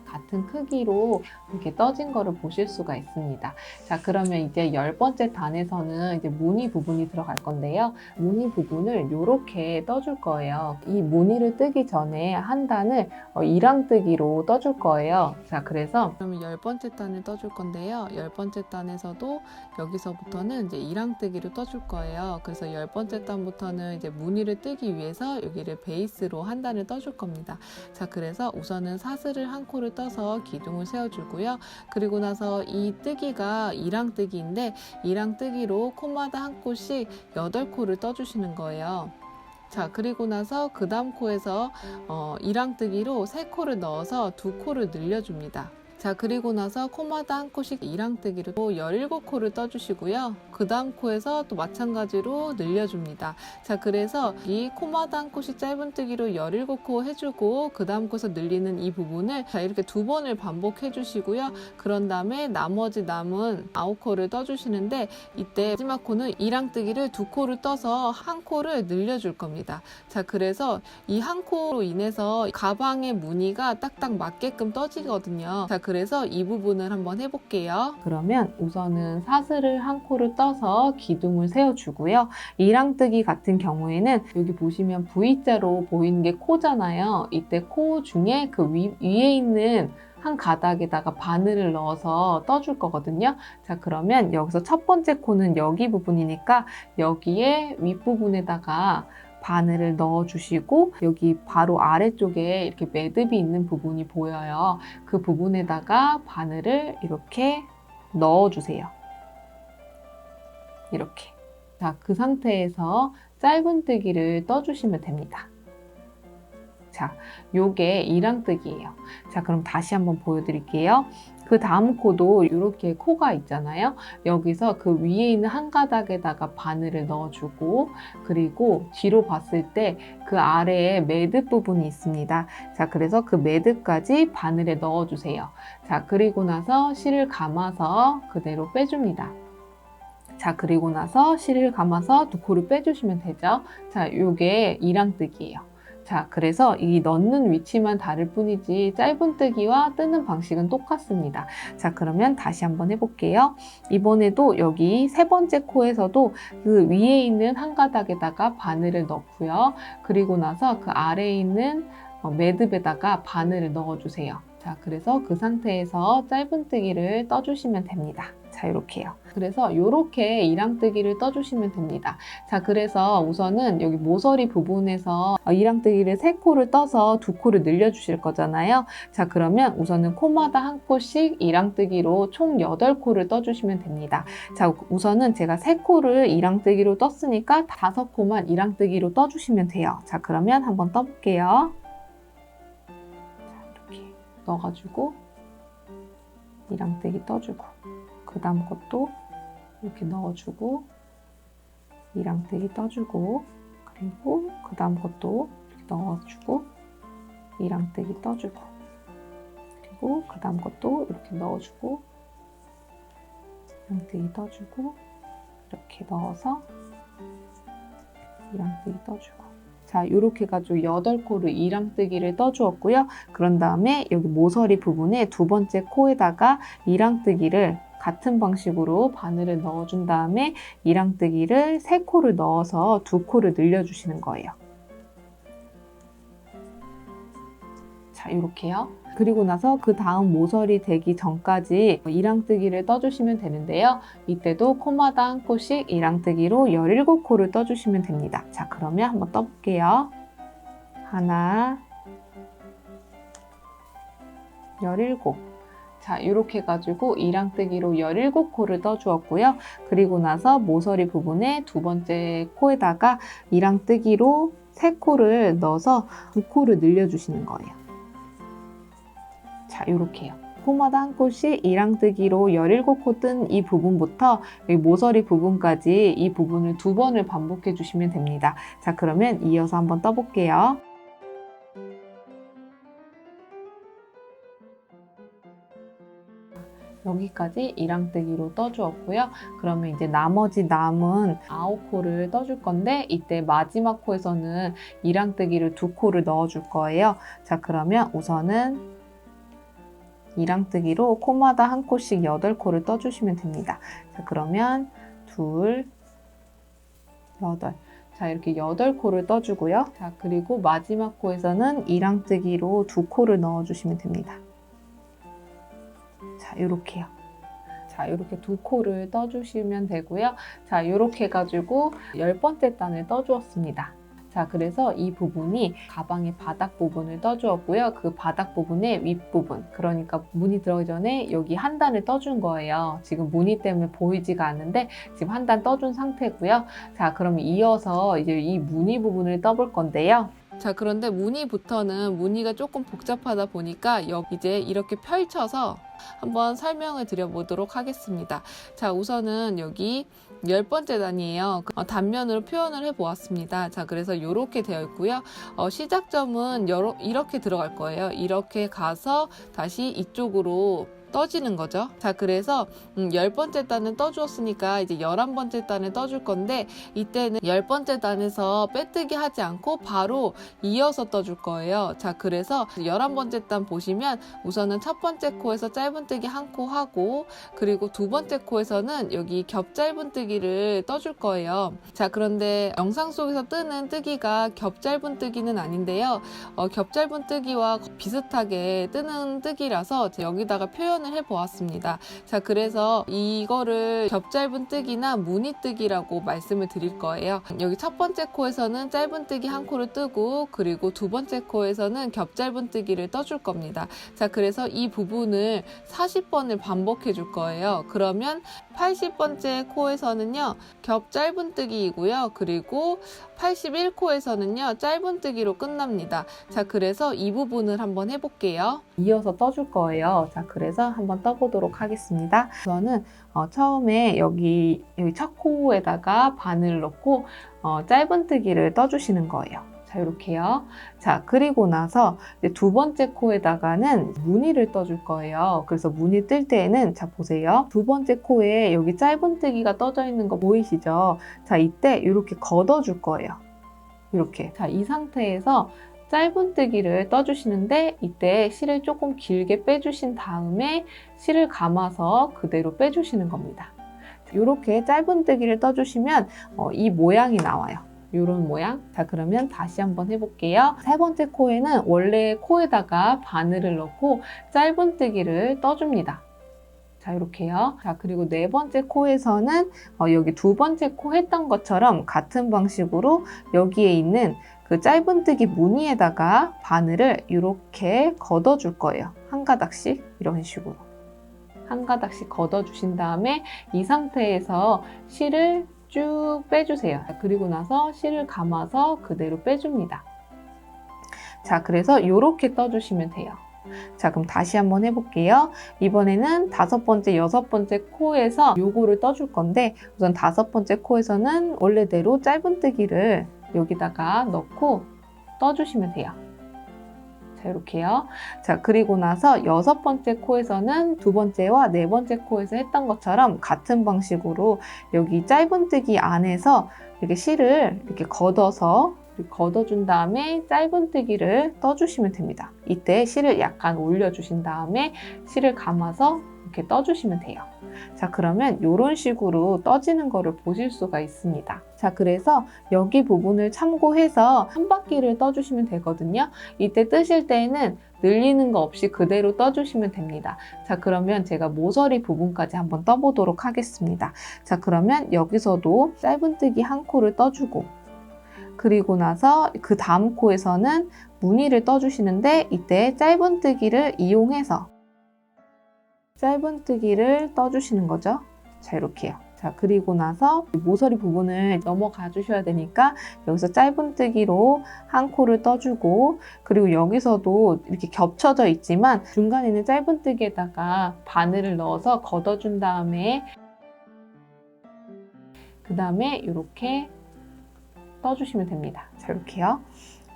A: 같은 크기로 이렇게 떠진 거를 보실 수가 있습니다. 자, 그러면 이제 10번째 단에서는 이제 무늬 부분이 들어갈 건데요. 무늬 부분을 이렇게 떠줄 거예요. 이 무늬를 뜨기 전에 한 단을 이랑뜨기로 떠줄 거예요. 자, 그래서 그러면 10번째 단을 떠줄 건데요. 10번째 단에서도 여기서부터는 이제 이랑뜨기로 떠줄 거예요. 그래서 10번째 단부터는 이제 무늬를 뜨기 위해서 여기를 베이스로 한 단을 떠줄 겁니다. 자, 그래서 우선은 사슬을 한 코를 떠서 기둥을 세워주고요. 그리고 나서 이 뜨기가 이랑뜨기인데 이랑뜨기로 코마다 한 코씩 8코를 떠주시는 거예요. 자, 그리고 나서 그 다음 코에서 이랑뜨기로 3코를 넣어서 2코를 늘려줍니다. 자, 그리고 나서 코마다 한 코씩 이랑뜨기로 또 17코를 떠주시고요. 그 다음 코에서 또 마찬가지로 늘려줍니다. 자, 그래서 이 코마다 한 코씩 짧은뜨기로 17코 해주고 그 다음 코에서 늘리는 이 부분을 자, 이렇게 2번을 반복해 주시고요. 그런 다음에 나머지 남은 9코를 떠주시는데 이때 마지막 코는 이랑뜨기를 2코를 떠서 한 코를 늘려줄 겁니다. 자, 그래서 이 한 코로 인해서 가방의 무늬가 딱딱 맞게끔 떠지거든요. 자, 그래서 이 부분을 한번 해볼게요. 그러면 우선은 사슬을 한 코를 떠서 기둥을 세워주고요. 이랑뜨기 같은 경우에는 여기 보시면 V자로 보이는 게 코잖아요. 이때 코 중에 그 위에 있는 한 가닥에다가 바늘을 넣어서 떠줄 거거든요. 자, 그러면 여기서 첫 번째 코는 여기 부분이니까 여기에 윗부분에다가 바늘을 넣어주시고 여기 바로 아래쪽에 이렇게 매듭이 있는 부분이 보여요. 그 부분에다가 바늘을 이렇게 넣어주세요. 이렇게. 자, 그 상태에서 짧은뜨기를 떠주시면 됩니다. 자, 요게 이랑뜨기예요. 자, 그럼 다시 한번 보여드릴게요. 그 다음 코도 이렇게 코가 있잖아요. 여기서 그 위에 있는 한 가닥에다가 바늘을 넣어주고 그리고 뒤로 봤을 때 그 아래에 매듭 부분이 있습니다. 자, 그래서 그 매듭까지 바늘에 넣어주세요. 자, 그리고 나서 실을 감아서 그대로 빼줍니다. 자, 그리고 나서 실을 감아서 2코를 빼주시면 되죠. 자, 요게 이랑뜨기예요. 자, 그래서 이 넣는 위치만 다를 뿐이지 짧은뜨기와 뜨는 방식은 똑같습니다. 자, 그러면 다시 한번 해볼게요. 이번에도 여기 3번째 코에서도 그 위에 있는 한 가닥에다가 바늘을 넣고요. 그리고 나서 그 아래에 있는 매듭에다가 바늘을 넣어주세요. 자, 그래서 그 상태에서 짧은뜨기를 떠주시면 됩니다. 자, 이렇게요. 그래서 이렇게 이랑뜨기를 떠주시면 됩니다. 자, 그래서 우선은 여기 모서리 부분에서 이랑뜨기를 3코를 떠서 2코를 늘려주실 거잖아요. 자, 그러면 우선은 코마다 한 코씩 이랑뜨기로 총 8코를 떠주시면 됩니다. 자, 우선은 제가 3코를 이랑뜨기로 떴으니까 5코만 이랑뜨기로 떠주시면 돼요. 자, 그러면 한번 떠볼게요. 자, 이렇게 넣어가지고 이랑뜨기 떠주고 그 다음 것도 이렇게 넣어주고 이랑뜨기 떠주고 그리고 그 다음 것도 이렇게 넣어주고 이랑뜨기 떠주고 그리고 그 다음 것도 이렇게 넣어주고 이랑뜨기 떠주고 이렇게 넣어서 이랑뜨기 떠주고 자, 이렇게 해가지고 8코를 이랑뜨기를 떠주었고요. 그런 다음에 여기 모서리 부분에 2번째 코에다가 이랑뜨기를 같은 방식으로 바늘을 넣어준 다음에 이랑뜨기를 3코를 넣어서 2코를 늘려주시는 거예요. 자, 이렇게요. 그리고 나서 그 다음 모서리 되기 전까지 이랑뜨기를 떠주시면 되는데요. 이때도 코마다 한 코씩 이랑뜨기로 17코를 떠주시면 됩니다. 자, 그러면 한번 떠볼게요. 하나, 17. 자, 이렇게 해가지고 이랑뜨기로 17코를 떠주었고요. 그리고 나서 모서리 부분에 2번째 코에다가 이랑뜨기로 3코를 넣어서 2코를 늘려주시는 거예요. 자, 이렇게요. 코마다 한 코씩 이랑뜨기로 17코 뜬 이 부분부터 여기 모서리 부분까지 이 부분을 2번을 반복해 주시면 됩니다. 자, 그러면 이어서 한번 떠볼게요. 여기까지 이랑뜨기로 떠주었고요. 그러면 이제 나머지 남은 9코를 떠줄 건데 이때 마지막 코에서는 이랑뜨기를 2코를 넣어줄 거예요. 자, 그러면 우선은 이랑뜨기로 코마다 한 코씩 8코를 떠주시면 됩니다. 자, 그러면 2, 8. 자, 이렇게 8코를 떠주고요. 자, 그리고 마지막 코에서는 이랑뜨기로 2코를 넣어주시면 됩니다. 자, 이렇게요. 자, 이렇게 2코를 떠주시면 되고요. 자, 이렇게 해가지고 10번째 단을 떠주었습니다. 자, 그래서 이 부분이 가방의 바닥 부분을 떠주었고요. 그 바닥 부분의 윗부분, 그러니까 무늬 들어가기 전에 여기 한 단을 떠준 거예요. 지금 무늬 때문에 보이지가 않는데 지금 한 단 떠준 상태고요. 자, 그럼 이어서 이제 이 무늬 부분을 떠볼 건데요. 자, 그런데 무늬부터는 무늬가 조금 복잡하다 보니까 이제 이렇게 펼쳐서 한번 설명을 드려보도록 하겠습니다. 자, 우선은 여기 10번째 단이에요. 단면으로 표현을 해보았습니다. 자, 그래서 이렇게 되어 있고요. 시작점은 이렇게 들어갈 거예요. 이렇게 가서 다시 이쪽으로 떠지는 거죠. 자, 그래서 10번째 단은 떠주었으니까 이제 11번째 단을 떠줄 건데 이때는 10번째 단에서 빼뜨기 하지 않고 바로 이어서 떠줄 거예요. 자, 그래서 11번째 단 보시면 우선은 첫 번째 코에서 짧은뜨기 한 코 하고 그리고 두 번째 코에서는 여기 겹 짧은뜨기를 떠줄 거예요. 자, 그런데 영상 속에서 뜨는 뜨기가 겹 짧은뜨기는 아닌데요. 겹 짧은뜨기와 비슷하게 뜨는 뜨기라서 여기다가 표현 해보았습니다. 자, 그래서 이거를 겹 짧은뜨기나 무늬뜨기라고 말씀을 드릴 거예요. 여기 첫 번째 코에서는 짧은뜨기 한 코를 뜨고 그리고 두 번째 코에서는 겹 짧은뜨기를 떠줄 겁니다. 자, 그래서 이 부분을 40번을 반복해 줄 거예요. 그러면 80번째 코에서는요 겹 짧은뜨기이고요. 그리고 81코에서는요 짧은뜨기로 끝납니다. 자, 그래서 이 부분을 한번 해볼게요. 이어서 떠줄 거예요. 자, 그래서 한번 떠보도록 하겠습니다. 우선은 처음에 여기 첫 코에다가 바늘 넣고 짧은뜨기를 떠주시는 거예요. 자, 이렇게요. 자, 그리고 나서 이제 두 번째 코에다가는 무늬를 떠줄 거예요. 그래서 무늬 뜰 때에는 자, 보세요. 두 번째 코에 여기 짧은뜨기가 떠져 있는 거 보이시죠? 자, 이때 이렇게 걷어줄 거예요. 이렇게. 자, 이 상태에서 짧은뜨기를 떠주시는데 이때 실을 조금 길게 빼주신 다음에 실을 감아서 그대로 빼주시는 겁니다. 이렇게 짧은뜨기를 떠주시면 이 모양이 나와요. 이런 모양. 자, 그러면 다시 한번 해볼게요. 세 번째 코에는 원래 코에다가 바늘을 넣고 짧은뜨기를 떠줍니다. 자, 이렇게요. 자, 그리고 네 번째 코에서는 여기 두 번째 코 했던 것처럼 같은 방식으로 여기에 있는 그 짧은뜨기 무늬에다가 바늘을 이렇게 걷어줄 거예요. 한 가닥씩 이런 식으로. 한 가닥씩 걷어주신 다음에 이 상태에서 실을 쭉 빼주세요. 그리고 나서 실을 감아서 그대로 빼줍니다. 자, 그래서 이렇게 떠주시면 돼요. 자, 그럼 다시 한번 해볼게요. 이번에는 5번째, 6번째 코에서 요거를 떠줄 건데 우선 5번째 코에서는 원래대로 짧은뜨기를 여기다가 넣고 떠주시면 돼요. 자, 이렇게요. 자, 그리고 나서 6번째 코에서는 두 번째와 네 번째 코에서 했던 것처럼 같은 방식으로 여기 짧은뜨기 안에서 이렇게 실을 이렇게 걷어준 다음에 짧은뜨기를 떠주시면 됩니다. 이때 실을 약간 올려주신 다음에 실을 감아서 이렇게 떠주시면 돼요. 자, 그러면 이런 식으로 떠지는 거를 보실 수가 있습니다. 자, 그래서 여기 부분을 참고해서 한 바퀴를 떠주시면 되거든요. 이때 뜨실 때는 늘리는 거 없이 그대로 떠주시면 됩니다. 자, 그러면 제가 모서리 부분까지 한번 떠보도록 하겠습니다. 자, 그러면 여기서도 짧은뜨기 한 코를 떠주고 그리고 나서 그 다음 코에서는 무늬를 떠주시는데 이때 짧은뜨기를 이용해서 짧은뜨기를 떠주시는 거죠. 자, 이렇게요. 자, 그리고 나서 모서리 부분을 넘어가 주셔야 되니까 여기서 짧은뜨기로 한 코를 떠주고 그리고 여기서도 이렇게 겹쳐져 있지만 중간에는 짧은뜨기에다가 바늘을 넣어서 걷어준 다음에 그 다음에 이렇게 떠주시면 됩니다. 자, 이렇게요.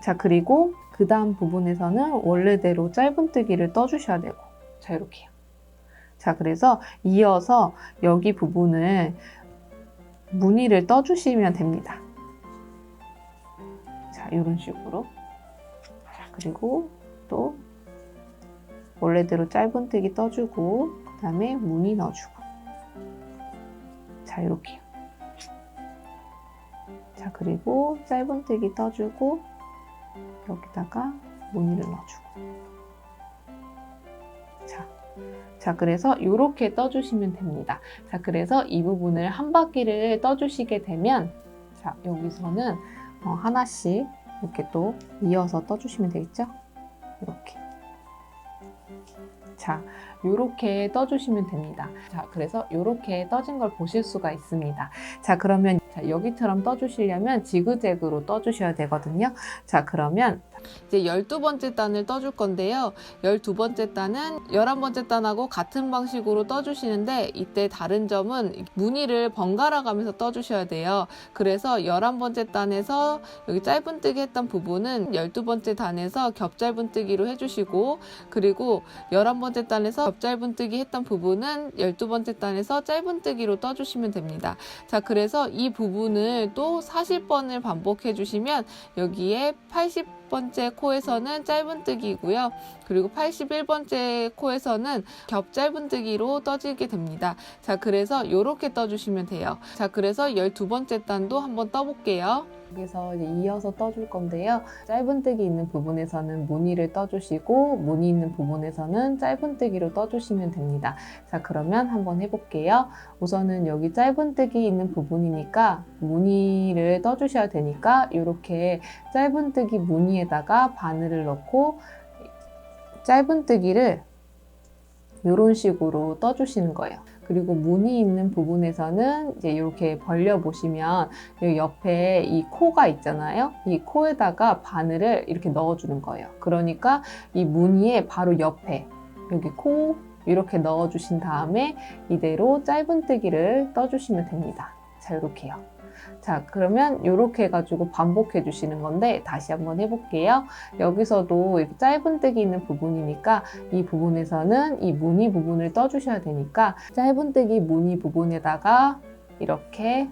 A: 자, 그리고 그 다음 부분에서는 원래대로 짧은뜨기를 떠주셔야 되고 자, 이렇게요. 자, 그래서 이어서 여기 부분을 무늬를 떠주시면 됩니다. 자, 이런 식으로. 자, 그리고 또 원래대로 짧은뜨기 떠주고 그 다음에 무늬 넣어주고. 자, 이렇게요. 자, 그리고 짧은뜨기 떠주고 여기다가 무늬를 넣어주고. 자, 그래서 이렇게 떠주시면 됩니다. 자, 그래서 이 부분을 한 바퀴를 떠주시게 되면, 자, 여기서는 하나씩 이렇게 또 이어서 떠주시면 되겠죠? 이렇게. 자, 이렇게 떠주시면 됩니다. 자, 그래서 이렇게 떠진 걸 보실 수가 있습니다. 자, 그러면 자, 여기처럼 떠주시려면 지그재그로 떠주셔야 되거든요. 자, 그러면 이제 12번째 단을 떠줄 건데요. 12번째 단은 11번째 단하고 같은 방식으로 떠주시는데 이때 다른 점은 무늬를 번갈아 가면서 떠주셔야 돼요. 그래서 11번째 단에서 여기 짧은뜨기 했던 부분은 12번째 단에서 겹짧은뜨기로 해주시고, 그리고 11번째 단에서 겹짧은뜨기 했던 부분은 12번째 단에서 짧은뜨기로 떠주시면 됩니다. 자, 그래서 이 부분을 또 40번을 반복해 주시면 여기에 80번째 코에서는 짧은뜨기고요. 그리고 81번째 코에서는 겹짧은뜨기로 떠지게 됩니다. 자, 그래서 이렇게 떠주시면 돼요. 자, 그래서 12번째 단도 한번 떠볼게요. 여기서 이제 이어서 떠줄 건데요. 짧은뜨기 있는 부분에서는 무늬를 떠주시고 무늬 있는 부분에서는 짧은뜨기로 떠주시면 됩니다. 자, 그러면 한번 해볼게요. 우선은 여기 짧은뜨기 있는 부분이니까 무늬를 떠주셔야 되니까 이렇게 짧은뜨기 무늬에다가 바늘을 넣고 짧은뜨기를 이런 식으로 떠주시는 거예요. 그리고 무늬 있는 부분에서는 이제 이렇게 벌려 보시면 여기 옆에 이 코가 있잖아요. 이 코에다가 바늘을 이렇게 넣어주는 거예요. 그러니까 이 무늬의 바로 옆에 여기 코 이렇게 넣어주신 다음에 이대로 짧은뜨기를 떠주시면 됩니다. 자, 이렇게요. 자, 그러면 이렇게 해가지고 반복해 주시는 건데 다시 한번 해볼게요. 여기서도 이렇게 짧은뜨기 있는 부분이니까 이 부분에서는 이 무늬 부분을 떠주셔야 되니까 짧은뜨기 무늬 부분에다가 이렇게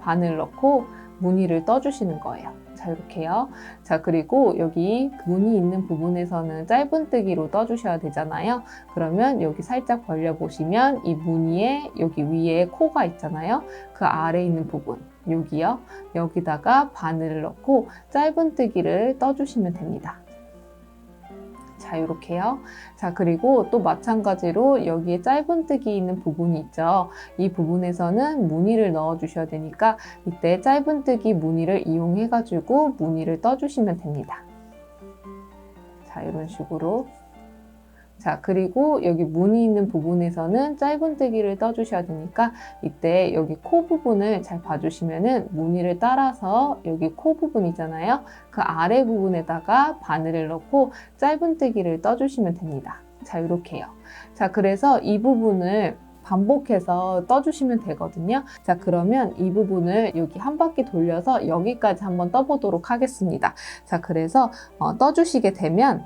A: 바늘 넣고 무늬를 떠주시는 거예요. 자, 이렇게요. 자, 그리고 여기 무늬 있는 부분에서는 짧은뜨기로 떠주셔야 되잖아요. 그러면 여기 살짝 벌려보시면 이 무늬에 여기 위에 코가 있잖아요. 그 아래에 있는 부분, 여기요. 여기다가 바늘을 넣고 짧은뜨기를 떠주시면 됩니다. 자, 이렇게요. 자, 그리고 또 마찬가지로 여기에 짧은뜨기 있는 부분이 있죠. 이 부분에서는 무늬를 넣어 주셔야 되니까 이때 짧은뜨기 무늬를 이용해 가지고 무늬를 떠주시면 됩니다. 자, 이런 식으로. 자, 그리고 여기 무늬 있는 부분에서는 짧은뜨기를 떠주셔야 되니까 이때 여기 코 부분을 잘 봐주시면은 무늬를 따라서 여기 코 부분 있잖아요. 그 아래 부분에다가 바늘을 넣고 짧은뜨기를 떠주시면 됩니다. 자, 이렇게요. 자, 그래서 이 부분을 반복해서 떠주시면 되거든요. 자, 그러면 이 부분을 여기 한 바퀴 돌려서 여기까지 한번 떠보도록 하겠습니다. 자, 그래서 떠주시게 되면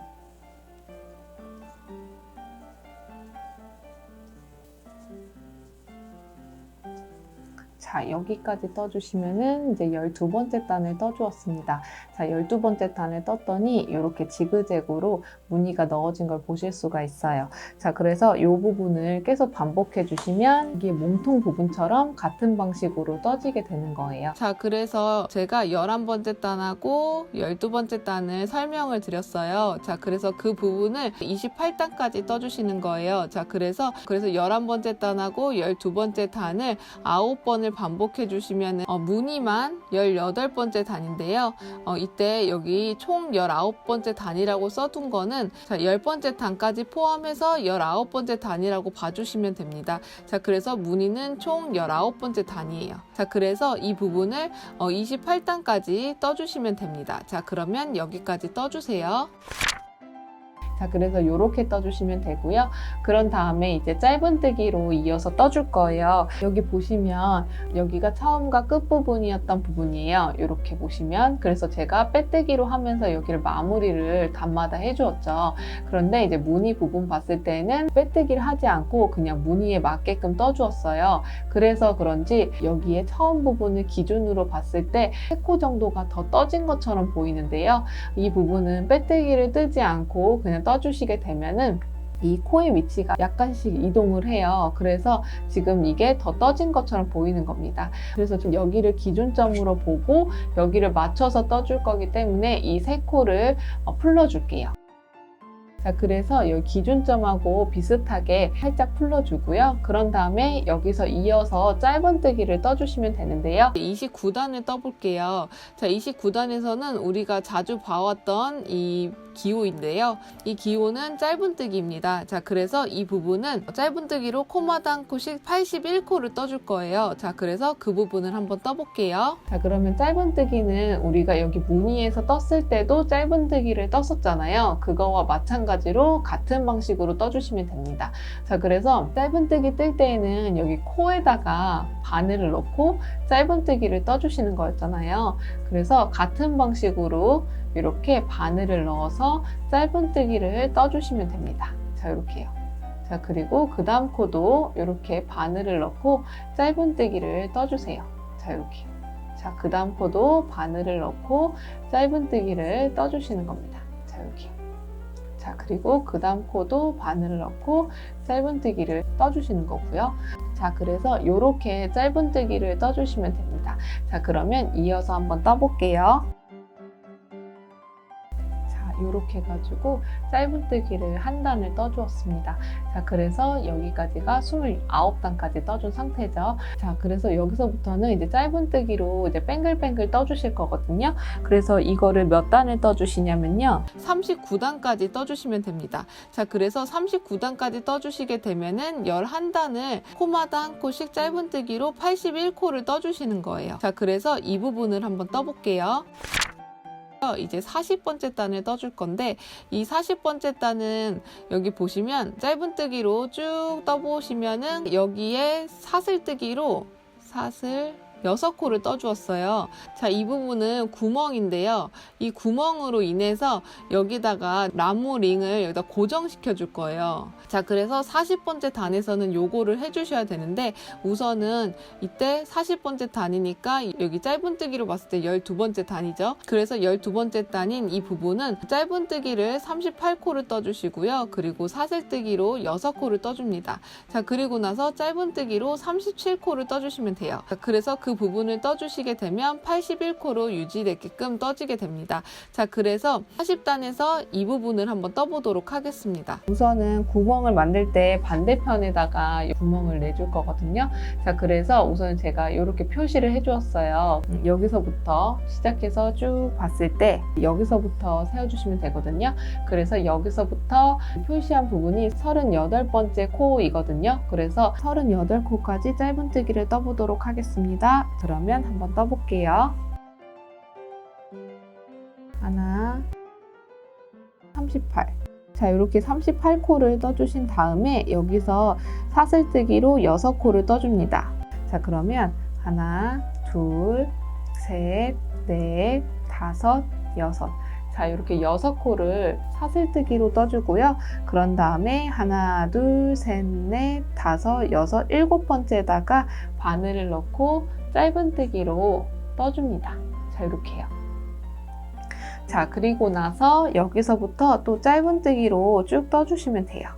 A: 자, 여기까지 떠주시면은 이제 12번째 단을 떠주었습니다. 자, 12번째 단을 떴더니 이렇게 지그재그로 무늬가 넣어진 걸 보실 수가 있어요. 자, 그래서 이 부분을 계속 반복해 주시면 이게 몸통 부분처럼 같은 방식으로 떠지게 되는 거예요. 자, 그래서 제가 11번째 단하고 12번째 단을 설명을 드렸어요. 자, 그래서 그 부분을 28단까지 떠주시는 거예요. 자, 그래서 11번째 단하고 12번째 단을 9번을 반복해 주시면 무늬만 18번째 단인데요. 이때 여기 총 19번째 단이라고 써둔 거는 자, 10번째 단까지 포함해서 19번째 단이라고 봐주시면 됩니다. 자, 그래서 무늬는 총 19번째 단이에요. 자, 그래서 이 부분을 28단까지 떠주시면 됩니다. 자, 그러면 여기까지 떠주세요. 자, 그래서 이렇게 떠주시면 되고요. 그런 다음에 이제 짧은뜨기로 이어서 떠줄 거예요. 여기 보시면 여기가 처음과 끝 부분이었던 부분이에요. 이렇게 보시면. 그래서 제가 빼뜨기로 하면서 여기를 마무리를 단마다 해주었죠. 그런데 이제 무늬 부분 봤을 때는 빼뜨기를 하지 않고 그냥 무늬에 맞게끔 떠주었어요. 그래서 그런지 여기에 처음 부분을 기준으로 봤을 때 3코 정도가 더 떠진 것처럼 보이는데요. 이 부분은 빼뜨기를 뜨지 않고 그냥 떠주시게 되면은 이 코의 위치가 약간씩 이동을 해요. 그래서 지금 이게 더 떠진 것처럼 보이는 겁니다. 그래서 좀 여기를 기준점으로 보고 여기를 맞춰서 떠줄 거기 때문에 이 3코를 풀러줄게요. 자, 그래서 여기 기준점하고 비슷하게 살짝 풀러주고요. 그런 다음에 여기서 이어서 짧은뜨기를 떠주시면 되는데요. 29단을 떠볼게요. 자, 29단에서는 우리가 자주 봐왔던 이 기호인데요. 이 기호는 짧은뜨기입니다. 자, 그래서 이 부분은 짧은뜨기로 코마다 한 코씩 81코를 떠줄 거예요. 자, 그래서 그 부분을 한번 떠볼게요. 자, 그러면 짧은뜨기는 우리가 여기 무늬에서 떴을 때도 짧은뜨기를 떴었잖아요. 그거와 마찬가지로 같은 방식으로 떠주시면 됩니다. 자, 그래서 짧은뜨기 뜰 때에는 여기 코에다가 바늘을 넣고 짧은뜨기를 떠주시는 거였잖아요. 그래서 같은 방식으로 이렇게 바늘을 넣어서 짧은뜨기를 떠주시면 됩니다. 자, 이렇게요. 자, 그리고 그 다음 코도 이렇게 바늘을 넣고 짧은뜨기를 떠주세요. 자, 이렇게요. 자, 그 다음 코도 바늘을 넣고 짧은뜨기를 떠주시는 겁니다. 자, 이렇게요. 자, 그리고 그 다음 코도 바늘을 넣고 짧은뜨기를 떠주시는 거고요. 자, 그래서 이렇게 짧은뜨기를 떠주시면 됩니다. 자, 그러면 이어서 한번 떠볼게요. 이렇게 해가지고 짧은뜨기를 한 단을 떠주었습니다. 자, 그래서 여기까지가 29단까지 떠준 상태죠. 자, 그래서 여기서부터는 이제 짧은뜨기로 이제 뱅글뱅글 떠주실 거거든요. 그래서 이거를 몇 단을 떠주시냐면요. 39단까지 떠주시면 됩니다. 자, 그래서 39단까지 떠주시게 되면은 11단을 코마다 한 코씩 짧은뜨기로 81코를 떠주시는 거예요. 자, 그래서 이 부분을 한번 떠볼게요. 이제 40번째 단을 떠줄 건데 이 40번째 단은 여기 보시면 짧은뜨기로 쭉 떠보시면은 여기에 사슬뜨기로 사슬 6코를 떠주었어요. 자, 이 부분은 구멍인데요. 이 구멍으로 인해서 여기다가 나무링을 여기다 고정시켜 줄 거예요. 자, 그래서 40번째 단에서는 요거를 해주셔야 되는데 우선은 이때 40번째 단이니까 여기 짧은뜨기로 봤을 때 12번째 단이죠. 그래서 12번째 단인 이 부분은 짧은뜨기를 38코를 떠주시고요. 그리고 사슬뜨기로 6코를 떠줍니다. 자, 그리고 나서 짧은뜨기로 37코를 떠주시면 돼요. 자, 그래서 그 부분을 떠주시게 되면 81코로 유지되게끔 떠지게 됩니다. 자, 그래서 40단에서 이 부분을 한번 떠보도록 하겠습니다. 우선은 구멍을 만들 때 반대편에다가 구멍을 내줄 거거든요. 자, 그래서 우선 제가 이렇게 표시를 해주었어요. 여기서부터 시작해서 쭉 봤을 때 여기서부터 세워주시면 되거든요. 그래서 여기서부터 표시한 부분이 38번째 코이거든요. 그래서 38코까지 짧은뜨기를 떠보도록 하겠습니다. 그러면 한번 떠볼게요. 하나, 38. 자, 이렇게 38코를 떠주신 다음에 여기서 사슬뜨기로 6코를 떠줍니다. 자, 그러면 하나, 둘, 셋, 넷, 다섯, 여섯. 자, 이렇게 6코를 사슬뜨기로 떠주고요. 그런 다음에 하나, 둘, 셋, 넷, 다섯, 여섯, 7번째에다가 바늘을 넣고 짧은뜨기로 떠줍니다. 자, 이렇게요. 자, 그리고 나서 여기서부터 또 짧은뜨기로 쭉 떠주시면 돼요.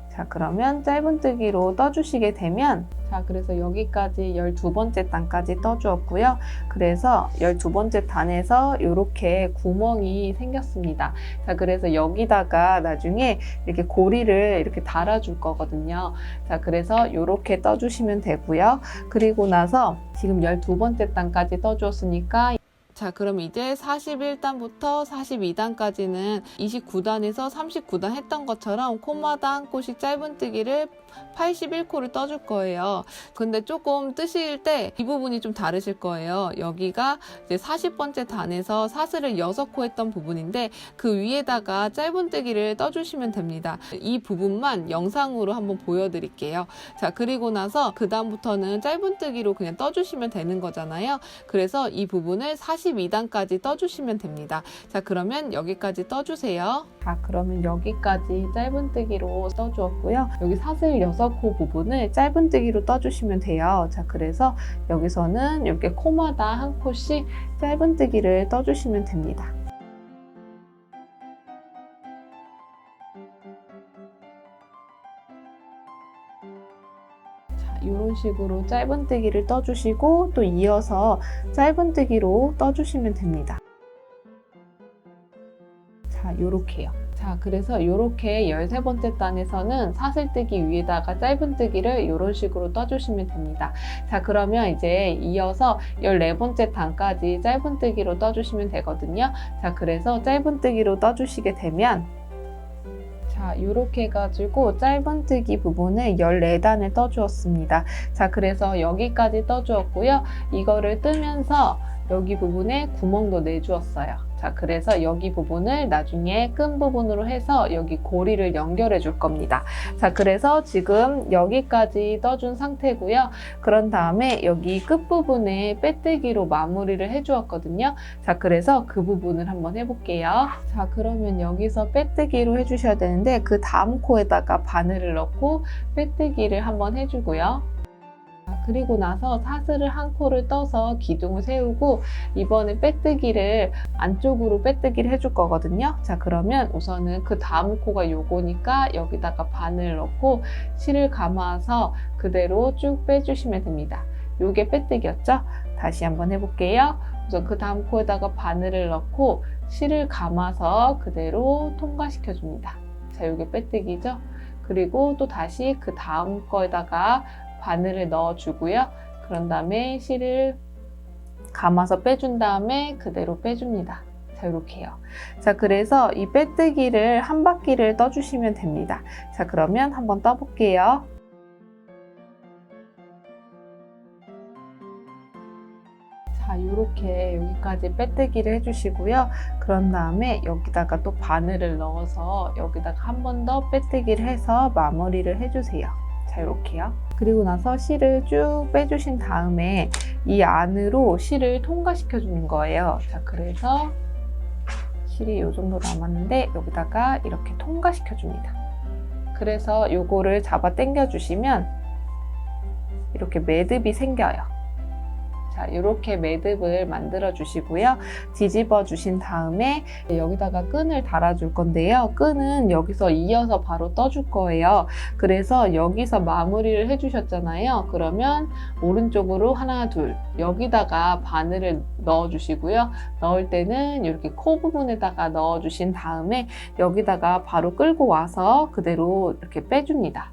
A: 자, 그러면 짧은뜨기로 떠주시게 되면 자, 그래서 여기까지 12번째 단까지 떠주었고요. 그래서 12번째 단에서 이렇게 구멍이 생겼습니다. 자, 그래서 여기다가 나중에 이렇게 고리를 이렇게 달아줄 거거든요. 자, 그래서 이렇게 떠주시면 되고요. 그리고 나서 지금 12번째 단까지 떠주었으니까 자, 그럼 이제 41단부터 42단까지는 29단에서 39단 했던 것처럼 코마다 한 코씩 짧은뜨기를 81코를 떠줄 거예요. 근데 조금 뜨실 때 이 부분이 좀 다르실 거예요. 여기가 이제 40번째 단에서 사슬을 6코 했던 부분인데 그 위에다가 짧은뜨기를 떠주시면 됩니다. 이 부분만 영상으로 한번 보여드릴게요. 자, 그리고 나서 그 다음부터는 짧은뜨기로 그냥 떠주시면 되는 거잖아요. 그래서 이 부분을 42단까지 떠주시면 됩니다. 자, 그러면 여기까지 떠주세요. 자, 그러면 여기까지 짧은뜨기로 떠주었고요. 여기 사슬 6코 부분을 짧은뜨기로 떠주시면 돼요. 자, 그래서 여기서는 이렇게 코마다 한 코씩 짧은뜨기를 떠주시면 됩니다. 이런 식으로 짧은뜨기를 떠주시고 또 이어서 짧은뜨기로 떠주시면 됩니다. 자, 요렇게요. 자, 그래서 이렇게 13번째 단에서는 사슬뜨기 위에다가 짧은뜨기를 이런 식으로 떠주시면 됩니다. 자, 그러면 이제 이어서 14번째 단까지 짧은뜨기로 떠주시면 되거든요. 자, 그래서 짧은뜨기로 떠주시게 되면 자, 이렇게 해가지고 짧은뜨기 부분을 14단을 떠주었습니다. 자, 그래서 여기까지 떠주었고요. 이거를 뜨면서 여기 부분에 구멍도 내주었어요. 자, 그래서 여기 부분을 나중에 끈 부분으로 해서 여기 고리를 연결해 줄 겁니다. 자, 그래서 지금 여기까지 떠준 상태고요. 그런 다음에 여기 끝부분에 빼뜨기로 마무리를 해 주었거든요. 자, 그래서 그 부분을 한번 해볼게요. 자, 그러면 여기서 빼뜨기로 해주셔야 되는데 그 다음 코에다가 바늘을 넣고 빼뜨기를 한번 해주고요. 그리고 나서 사슬을 한 코를 떠서 기둥을 세우고 이번에 빼뜨기를 안쪽으로 빼뜨기를 해줄 거거든요. 자, 그러면 우선은 그 다음 코가 요거니까 여기다가 바늘을 넣고 실을 감아서 그대로 쭉 빼주시면 됩니다. 요게 빼뜨기였죠? 다시 한번 해볼게요. 우선 그 다음 코에다가 바늘을 넣고 실을 감아서 그대로 통과시켜 줍니다. 자, 요게 빼뜨기죠? 그리고 또 다시 그 다음 거에다가 바늘을 넣어주고요. 그런 다음에 실을 감아서 빼준 다음에 그대로 빼줍니다. 자, 이렇게요. 자, 그래서 이 빼뜨기를 한 바퀴를 떠주시면 됩니다. 자, 그러면 한번 떠볼게요. 자, 이렇게 여기까지 빼뜨기를 해주시고요. 그런 다음에 여기다가 또 바늘을 넣어서 여기다가 한 번 더 빼뜨기를 해서 마무리를 해주세요. 자, 이렇게요. 그리고 나서 실을 쭉 빼주신 다음에 이 안으로 실을 통과시켜 주는 거예요. 자, 그래서 실이 이 정도 남았는데 여기다가 이렇게 통과시켜 줍니다. 그래서 요거를 잡아 당겨 주시면 이렇게 매듭이 생겨요. 자, 이렇게 매듭을 만들어 주시고요. 뒤집어 주신 다음에 여기다가 끈을 달아 줄 건데요. 끈은 여기서 이어서 바로 떠줄 거예요. 그래서 여기서 마무리를 해 주셨잖아요. 그러면 오른쪽으로 하나, 둘, 여기다가 바늘을 넣어 주시고요. 넣을 때는 이렇게 코 부분에다가 넣어 주신 다음에 여기다가 바로 끌고 와서 그대로 이렇게 빼줍니다.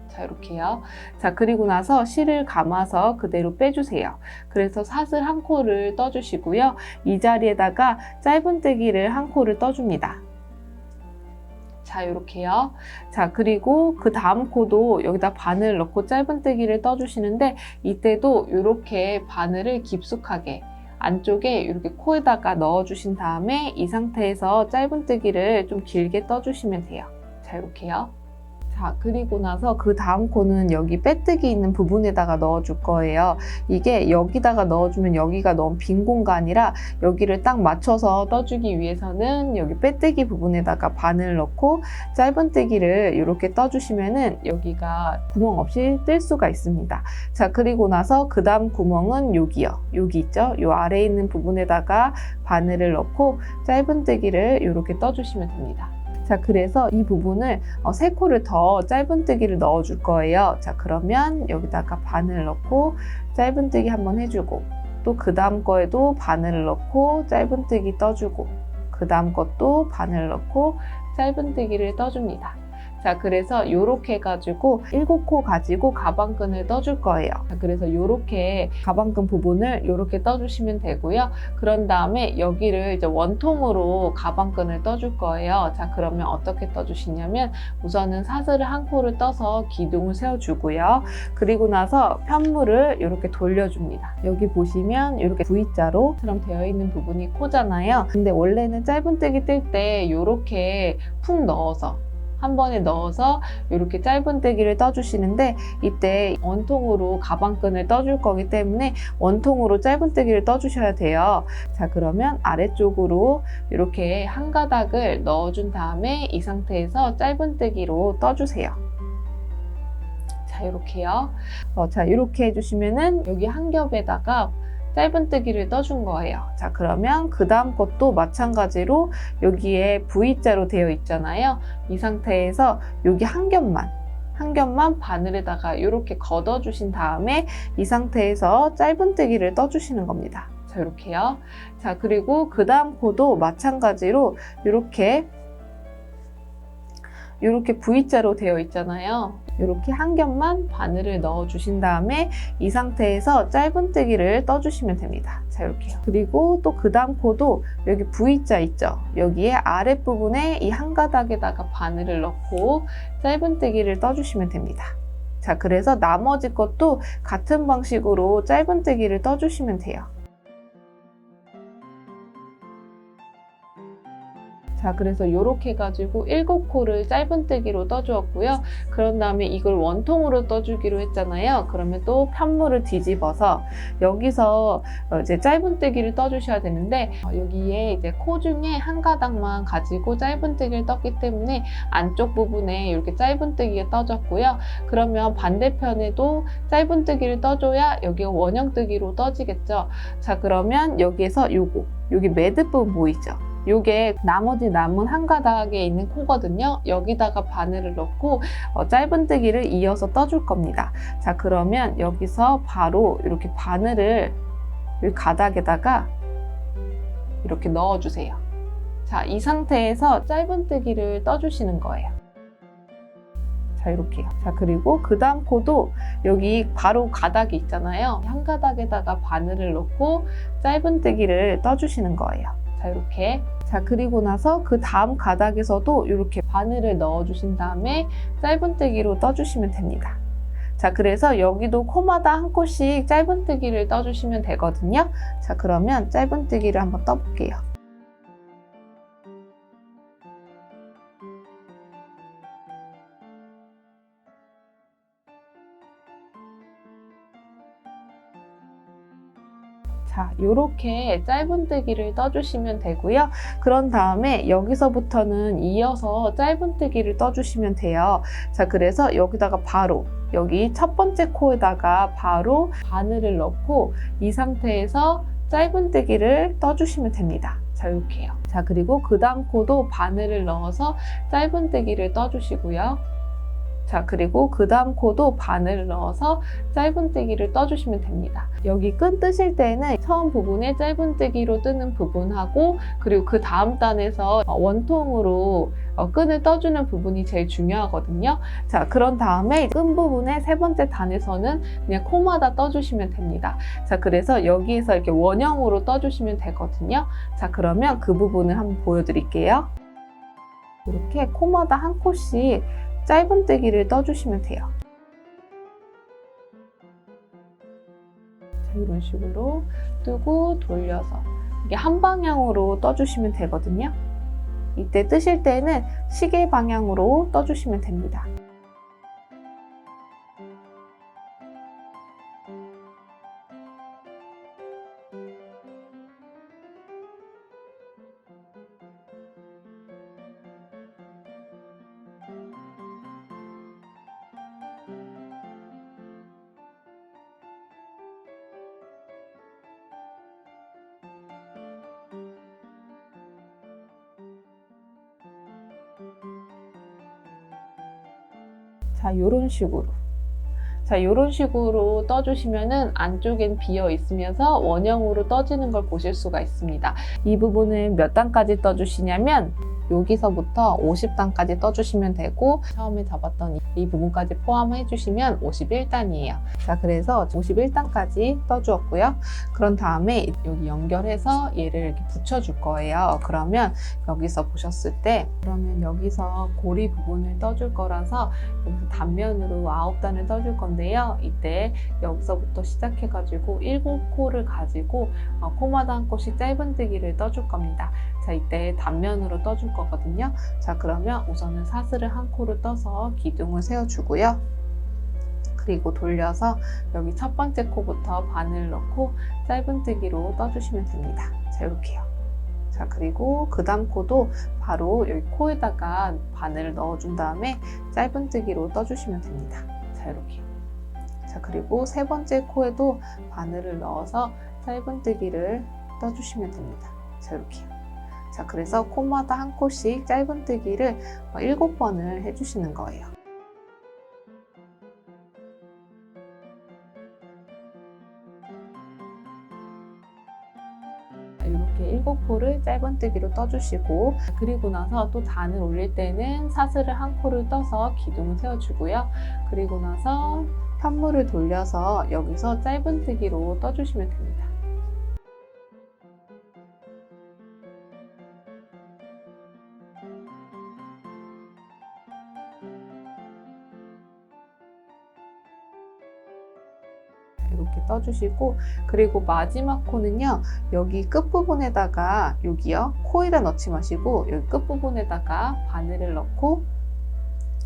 A: 자, 이렇게요. 자, 그리고 나서 실을 감아서 그대로 빼주세요. 그래서 사슬 한 코를 떠주시고요. 이 자리에다가 짧은뜨기를 한 코를 떠줍니다. 자, 이렇게요. 자, 그리고 그 다음 코도 여기다 바늘 넣고 짧은뜨기를 떠주시는데 이때도 이렇게 바늘을 깊숙하게 안쪽에 이렇게 코에다가 넣어주신 다음에 이 상태에서 짧은뜨기를 좀 길게 떠주시면 돼요. 자, 이렇게요. 자, 그리고 나서 그 다음 코는 여기 빼뜨기 있는 부분에다가 넣어줄 거예요. 이게 여기다가 넣어주면 여기가 너무 빈 공간이라 여기를 딱 맞춰서 떠주기 위해서는 여기 빼뜨기 부분에다가 바늘 넣고 짧은뜨기를 이렇게 떠주시면은 여기가 구멍 없이 뜰 수가 있습니다. 자, 그리고 나서 그 다음 구멍은 여기요. 여기 있죠? 요 아래에 있는 부분에다가 바늘을 넣고 짧은뜨기를 이렇게 떠주시면 됩니다. 자, 그래서 이 부분을 3코를 더 짧은뜨기를 넣어 줄 거예요. 자, 그러면 여기다가 바늘 넣고 짧은뜨기 한번 해주고 또 그 다음 거에도 바늘을 넣고 짧은뜨기 떠주고 그 다음 것도 바늘 넣고 짧은뜨기를 떠줍니다. 자, 그래서 이렇게 해가지고 7코 가지고 가방끈을 떠줄 거예요. 자, 그래서 이렇게 가방끈 부분을 이렇게 떠주시면 되고요. 그런 다음에 여기를 이제 원통으로 가방끈을 떠줄 거예요. 자, 그러면 어떻게 떠주시냐면 우선은 사슬을 한 코를 떠서 기둥을 세워주고요. 그리고 나서 편물을 이렇게 돌려줍니다. 여기 보시면 이렇게 V자로처럼 되어 있는 부분이 코잖아요. 근데 원래는 짧은뜨기 뜰 때 이렇게 푹 넣어서 한 번에 넣어서 이렇게 짧은뜨기를 떠주시는데 이때 원통으로 가방끈을 떠줄 거기 때문에 원통으로 짧은뜨기를 떠주셔야 돼요. 자, 그러면 아래쪽으로 이렇게 한 가닥을 넣어준 다음에 이 상태에서 짧은뜨기로 떠주세요. 자, 이렇게요. 자, 이렇게 해주시면은 여기 한 겹에다가 짧은뜨기를 떠준 거예요. 자, 그러면 그 다음 것도 마찬가지로 여기에 V자로 되어 있잖아요. 이 상태에서 여기 한 겹만 바늘에다가 이렇게 걷어 주신 다음에 이 상태에서 짧은뜨기를 떠주시는 겁니다. 자, 이렇게요. 자, 그리고 그 다음 코도 마찬가지로 이렇게 V자로 되어 있잖아요. 이렇게 한 겹만 바늘을 넣어 주신 다음에 이 상태에서 짧은뜨기를 떠주시면 됩니다. 자, 이렇게요. 그리고 또 그 다음 코도 여기 V자 있죠? 여기에 아랫부분에 이 한 가닥에다가 바늘을 넣고 짧은뜨기를 떠주시면 됩니다. 자, 그래서 나머지 것도 같은 방식으로 짧은뜨기를 떠주시면 돼요. 자, 그래서 이렇게 해가지고 7코를 짧은뜨기로 떠주었고요. 그런 다음에 이걸 원통으로 떠주기로 했잖아요. 그러면 또 편물을 뒤집어서 여기서 이제 짧은뜨기를 떠주셔야 되는데 여기에 이제 코 중에 한 가닥만 가지고 짧은뜨기를 떴기 때문에 안쪽 부분에 이렇게 짧은뜨기가 떠졌고요. 그러면 반대편에도 짧은뜨기를 떠줘야 여기가 원형뜨기로 떠지겠죠. 자, 그러면 여기에서 여기 매듭 부분 보이죠? 요게 나머지 남은 한 가닥에 있는 코거든요. 여기다가 바늘을 넣고 짧은뜨기를 이어서 떠줄 겁니다. 자, 그러면 여기서 바로 이렇게 바늘을 이 가닥에다가 이렇게 넣어주세요. 자, 이 상태에서 짧은뜨기를 떠주시는 거예요. 자, 이렇게요. 자, 그리고 그 다음 코도 여기 바로 가닥이 있잖아요. 한 가닥에다가 바늘을 넣고 짧은뜨기를 떠주시는 거예요. 자, 이렇게. 자, 그리고 나서 그 다음 가닥에서도 이렇게 바늘을 넣어주신 다음에 짧은뜨기로 떠주시면 됩니다. 자, 그래서 여기도 코마다 한 코씩 짧은뜨기를 떠주시면 되거든요. 자, 그러면 짧은뜨기를 한번 떠볼게요. 자, 이렇게 짧은뜨기를 떠주시면 되고요. 그런 다음에 여기서부터는 이어서 짧은뜨기를 떠주시면 돼요. 자, 그래서 여기다가 바로 여기 첫 번째 코에다가 바로 바늘을 넣고 이 상태에서 짧은뜨기를 떠주시면 됩니다. 자, 이렇게요. 자, 그리고 그 다음 코도 바늘을 넣어서 짧은뜨기를 떠주시고요. 자, 그리고 그 다음 코도 바늘을 넣어서 짧은뜨기를 떠주시면 됩니다. 여기 끈 뜨실 때는 처음 부분에 짧은뜨기로 뜨는 부분하고 그리고 그 다음 단에서 원통으로 끈을 떠주는 부분이 제일 중요하거든요. 자, 그런 다음에 끈 부분의 세 번째 단에서는 그냥 코마다 떠주시면 됩니다. 자, 그래서 여기에서 이렇게 원형으로 떠주시면 되거든요. 자, 그러면 그 부분을 한번 보여드릴게요. 이렇게 코마다 한 코씩 짧은뜨기를 떠주시면 돼요. 자, 이런 식으로 뜨고 돌려서 이게 한 방향으로 떠주시면 되거든요. 이때 뜨실 때는 시계 방향으로 떠주시면 됩니다. 자, 요런 식으로. 자, 이런 식으로 떠주시면은 안쪽엔 비어 있으면서 원형으로 떠지는 걸 보실 수가 있습니다. 이 부분은 몇 단까지 떠주시냐면 여기서부터 50단까지 떠주시면 되고 처음에 잡았던 이 부분까지 포함해 주시면 51단이에요. 자, 그래서 51단까지 떠주었고요. 그런 다음에 여기 연결해서 얘를 이렇게 붙여줄 거예요. 그러면 여기서 보셨을 때 그러면 여기서 고리 부분을 떠줄 거라서 여기서 단면으로 9단을 떠줄 건데요. 이때 여기서부터 시작해가지고 7코를 가지고 코마다 한 코씩 짧은뜨기를 떠줄 겁니다. 자, 이때 단면으로 떠줄 거거든요. 자, 그러면 우선은 사슬을 한 코를 떠서 기둥을 세워주고요. 그리고 돌려서 여기 첫 번째 코부터 바늘 넣고 짧은뜨기로 떠주시면 됩니다. 자, 이렇게요. 자, 그리고 그 다음 코도 바로 여기 코에다가 바늘을 넣어준 다음에 짧은뜨기로 떠주시면 됩니다. 자, 이렇게요. 자, 그리고 세 번째 코에도 바늘을 넣어서 짧은뜨기를 떠주시면 됩니다. 자, 이렇게요. 자, 그래서 코마다 한 코씩 짧은뜨기를 7번을 해주시는 거예요. 이렇게 7코를 짧은뜨기로 떠주시고, 그리고 나서 또 단을 올릴 때는 사슬을 한 코를 떠서 기둥을 세워주고요. 그리고 나서 편물을 돌려서 여기서 짧은뜨기로 떠주시면 됩니다. 이렇게 떠주시고, 그리고 마지막 코는요, 여기 끝부분에다가 여기요, 코에다 넣지 마시고 여기 끝부분에다가 바늘을 넣고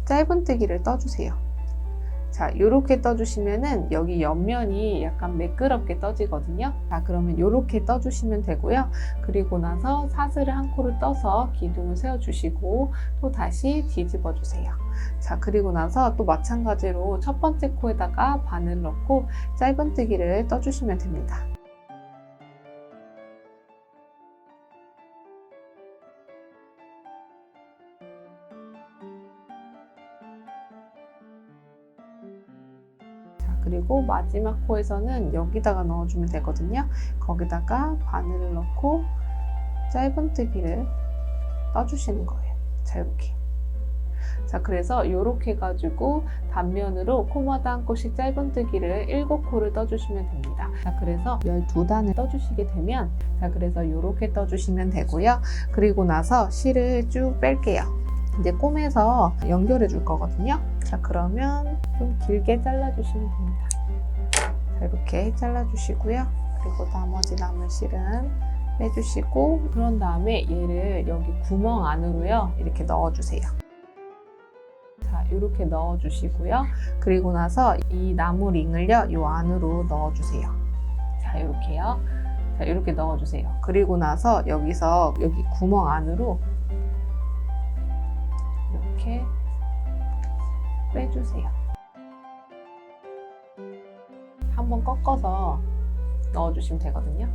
A: 짧은뜨기를 떠주세요. 자, 이렇게 떠주시면은 여기 옆면이 약간 매끄럽게 떠지거든요. 자, 그러면 이렇게 떠주시면 되고요. 그리고 나서 사슬을 한 코를 떠서 기둥을 세워주시고 또 다시 뒤집어 주세요. 자, 그리고 나서 또 마찬가지로 첫 번째 코에다가 바늘 넣고 짧은뜨기를 떠주시면 됩니다. 그리고 마지막 코에서는 여기다가 넣어주면 되거든요. 거기다가 바늘을 넣고 짧은뜨기를 떠주시는 거예요. 자, 이렇게. 자, 그래서 이렇게 해가지고 단면으로 코마다 한 코씩 짧은뜨기를 7코를 떠주시면 됩니다. 자, 그래서 12단을 떠주시게 되면, 자, 그래서 이렇게 떠주시면 되고요. 그리고 나서 실을 쭉 뺄게요. 이제 꿰매서 연결해 줄 거거든요. 자, 그러면 좀 길게 잘라주시면 됩니다. 자, 이렇게 잘라주시고요. 그리고 나머지 남은 실은 빼주시고, 그런 다음에 얘를 여기 구멍 안으로요, 이렇게 넣어주세요. 자, 이렇게 넣어주시고요. 그리고 나서 이 나무 링을요, 이 안으로 넣어주세요. 자, 이렇게요. 자, 이렇게 넣어주세요. 그리고 나서 여기서 여기 구멍 안으로 이렇게 빼주세요. 한번 꺾어서 넣어주시면 되거든요.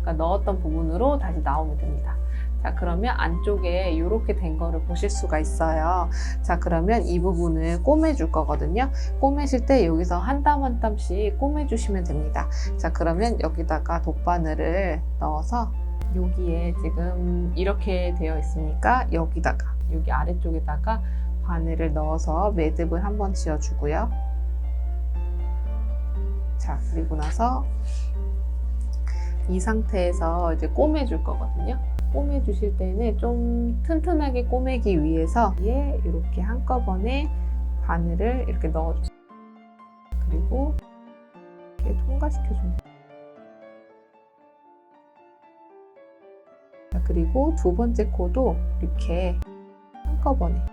A: 그러니까 넣었던 부분으로 다시 나오면 됩니다. 자, 그러면 안쪽에 이렇게 된 거를 보실 수가 있어요. 자, 그러면 이 부분을 꼬매줄 거거든요. 꼬매실 때 여기서 한 땀 한 땀씩 꼬매주시면 됩니다. 자, 그러면 여기다가 돗바늘을 넣어서 여기에 지금 이렇게 되어 있으니까 여기다가 여기 아래쪽에다가 바늘을 넣어서 매듭을 한번 지어주고요. 자, 그리고 나서 이 상태에서 이제 꼬매줄 거거든요. 꼬매주실 때는 좀 튼튼하게 꼬매기 위해서 위에 이렇게 한꺼번에 바늘을 이렇게 넣어주세요. 그리고 이렇게 통과시켜줍니다. 자, 그리고 두 번째 코도 이렇게 한꺼번에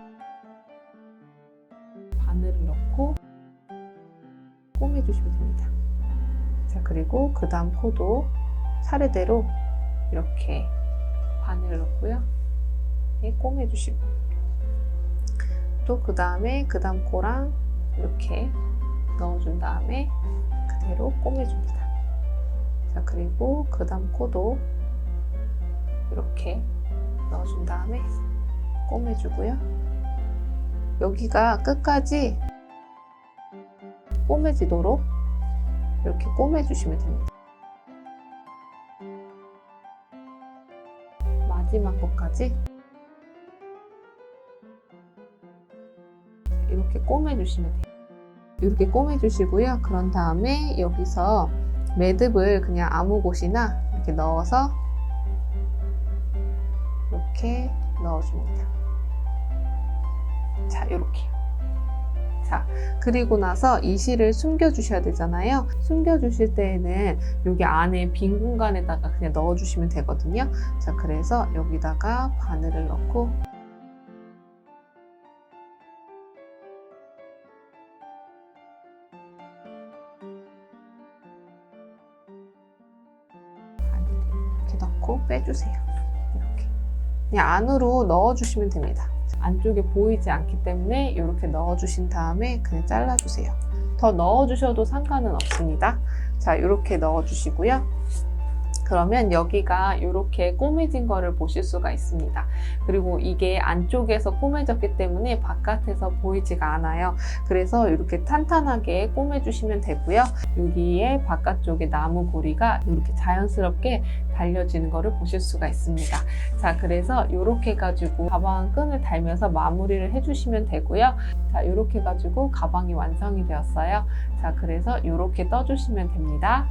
A: 바늘을 넣고 꼬매주시면 됩니다. 자, 그리고 그 다음 코도 차례대로 이렇게 바늘을 넣고요. 꼬매주시고, 또 그 다음에 그 다음 코랑 이렇게 넣어준 다음에 그대로 꼬매줍니다. 자, 그리고 그 다음 코도 이렇게 넣어준 다음에 꼬매주고요. 여기가 끝까지 꼬매지도록 이렇게 꼬매주시면 됩니다. 마지막 것까지 이렇게 꼬매주시면 돼요. 이렇게 꼬매주시고요. 그런 다음에 여기서 매듭을 그냥 아무 곳이나 이렇게 넣어서 이렇게 넣어줍니다. 자, 이렇게요. 자, 그리고 나서 이 실을 숨겨주셔야 되잖아요. 숨겨주실 때에는 여기 안에 빈 공간에다가 그냥 넣어주시면 되거든요. 자, 그래서 여기다가 바늘을 넣고 이렇게 넣고 빼주세요. 이렇게 그냥 안으로 넣어주시면 됩니다. 안쪽에 보이지 않기 때문에 이렇게 넣어주신 다음에 그냥 잘라주세요. 더 넣어주셔도 상관은 없습니다. 자, 이렇게 넣어주시고요. 그러면 여기가 이렇게 꼬매진 거를 보실 수가 있습니다. 그리고 이게 안쪽에서 꼬매졌기 때문에 바깥에서 보이지가 않아요. 그래서 이렇게 탄탄하게 꼬매주시면 되고요. 여기에 바깥쪽에 나무 고리가 이렇게 자연스럽게 달려지는 거를 보실 수가 있습니다. 자, 그래서 이렇게 가지고 가방 끈을 달면서 마무리를 해주시면 되고요. 자, 이렇게 가지고 가방이 완성이 되었어요. 자, 그래서 이렇게 떠주시면 됩니다.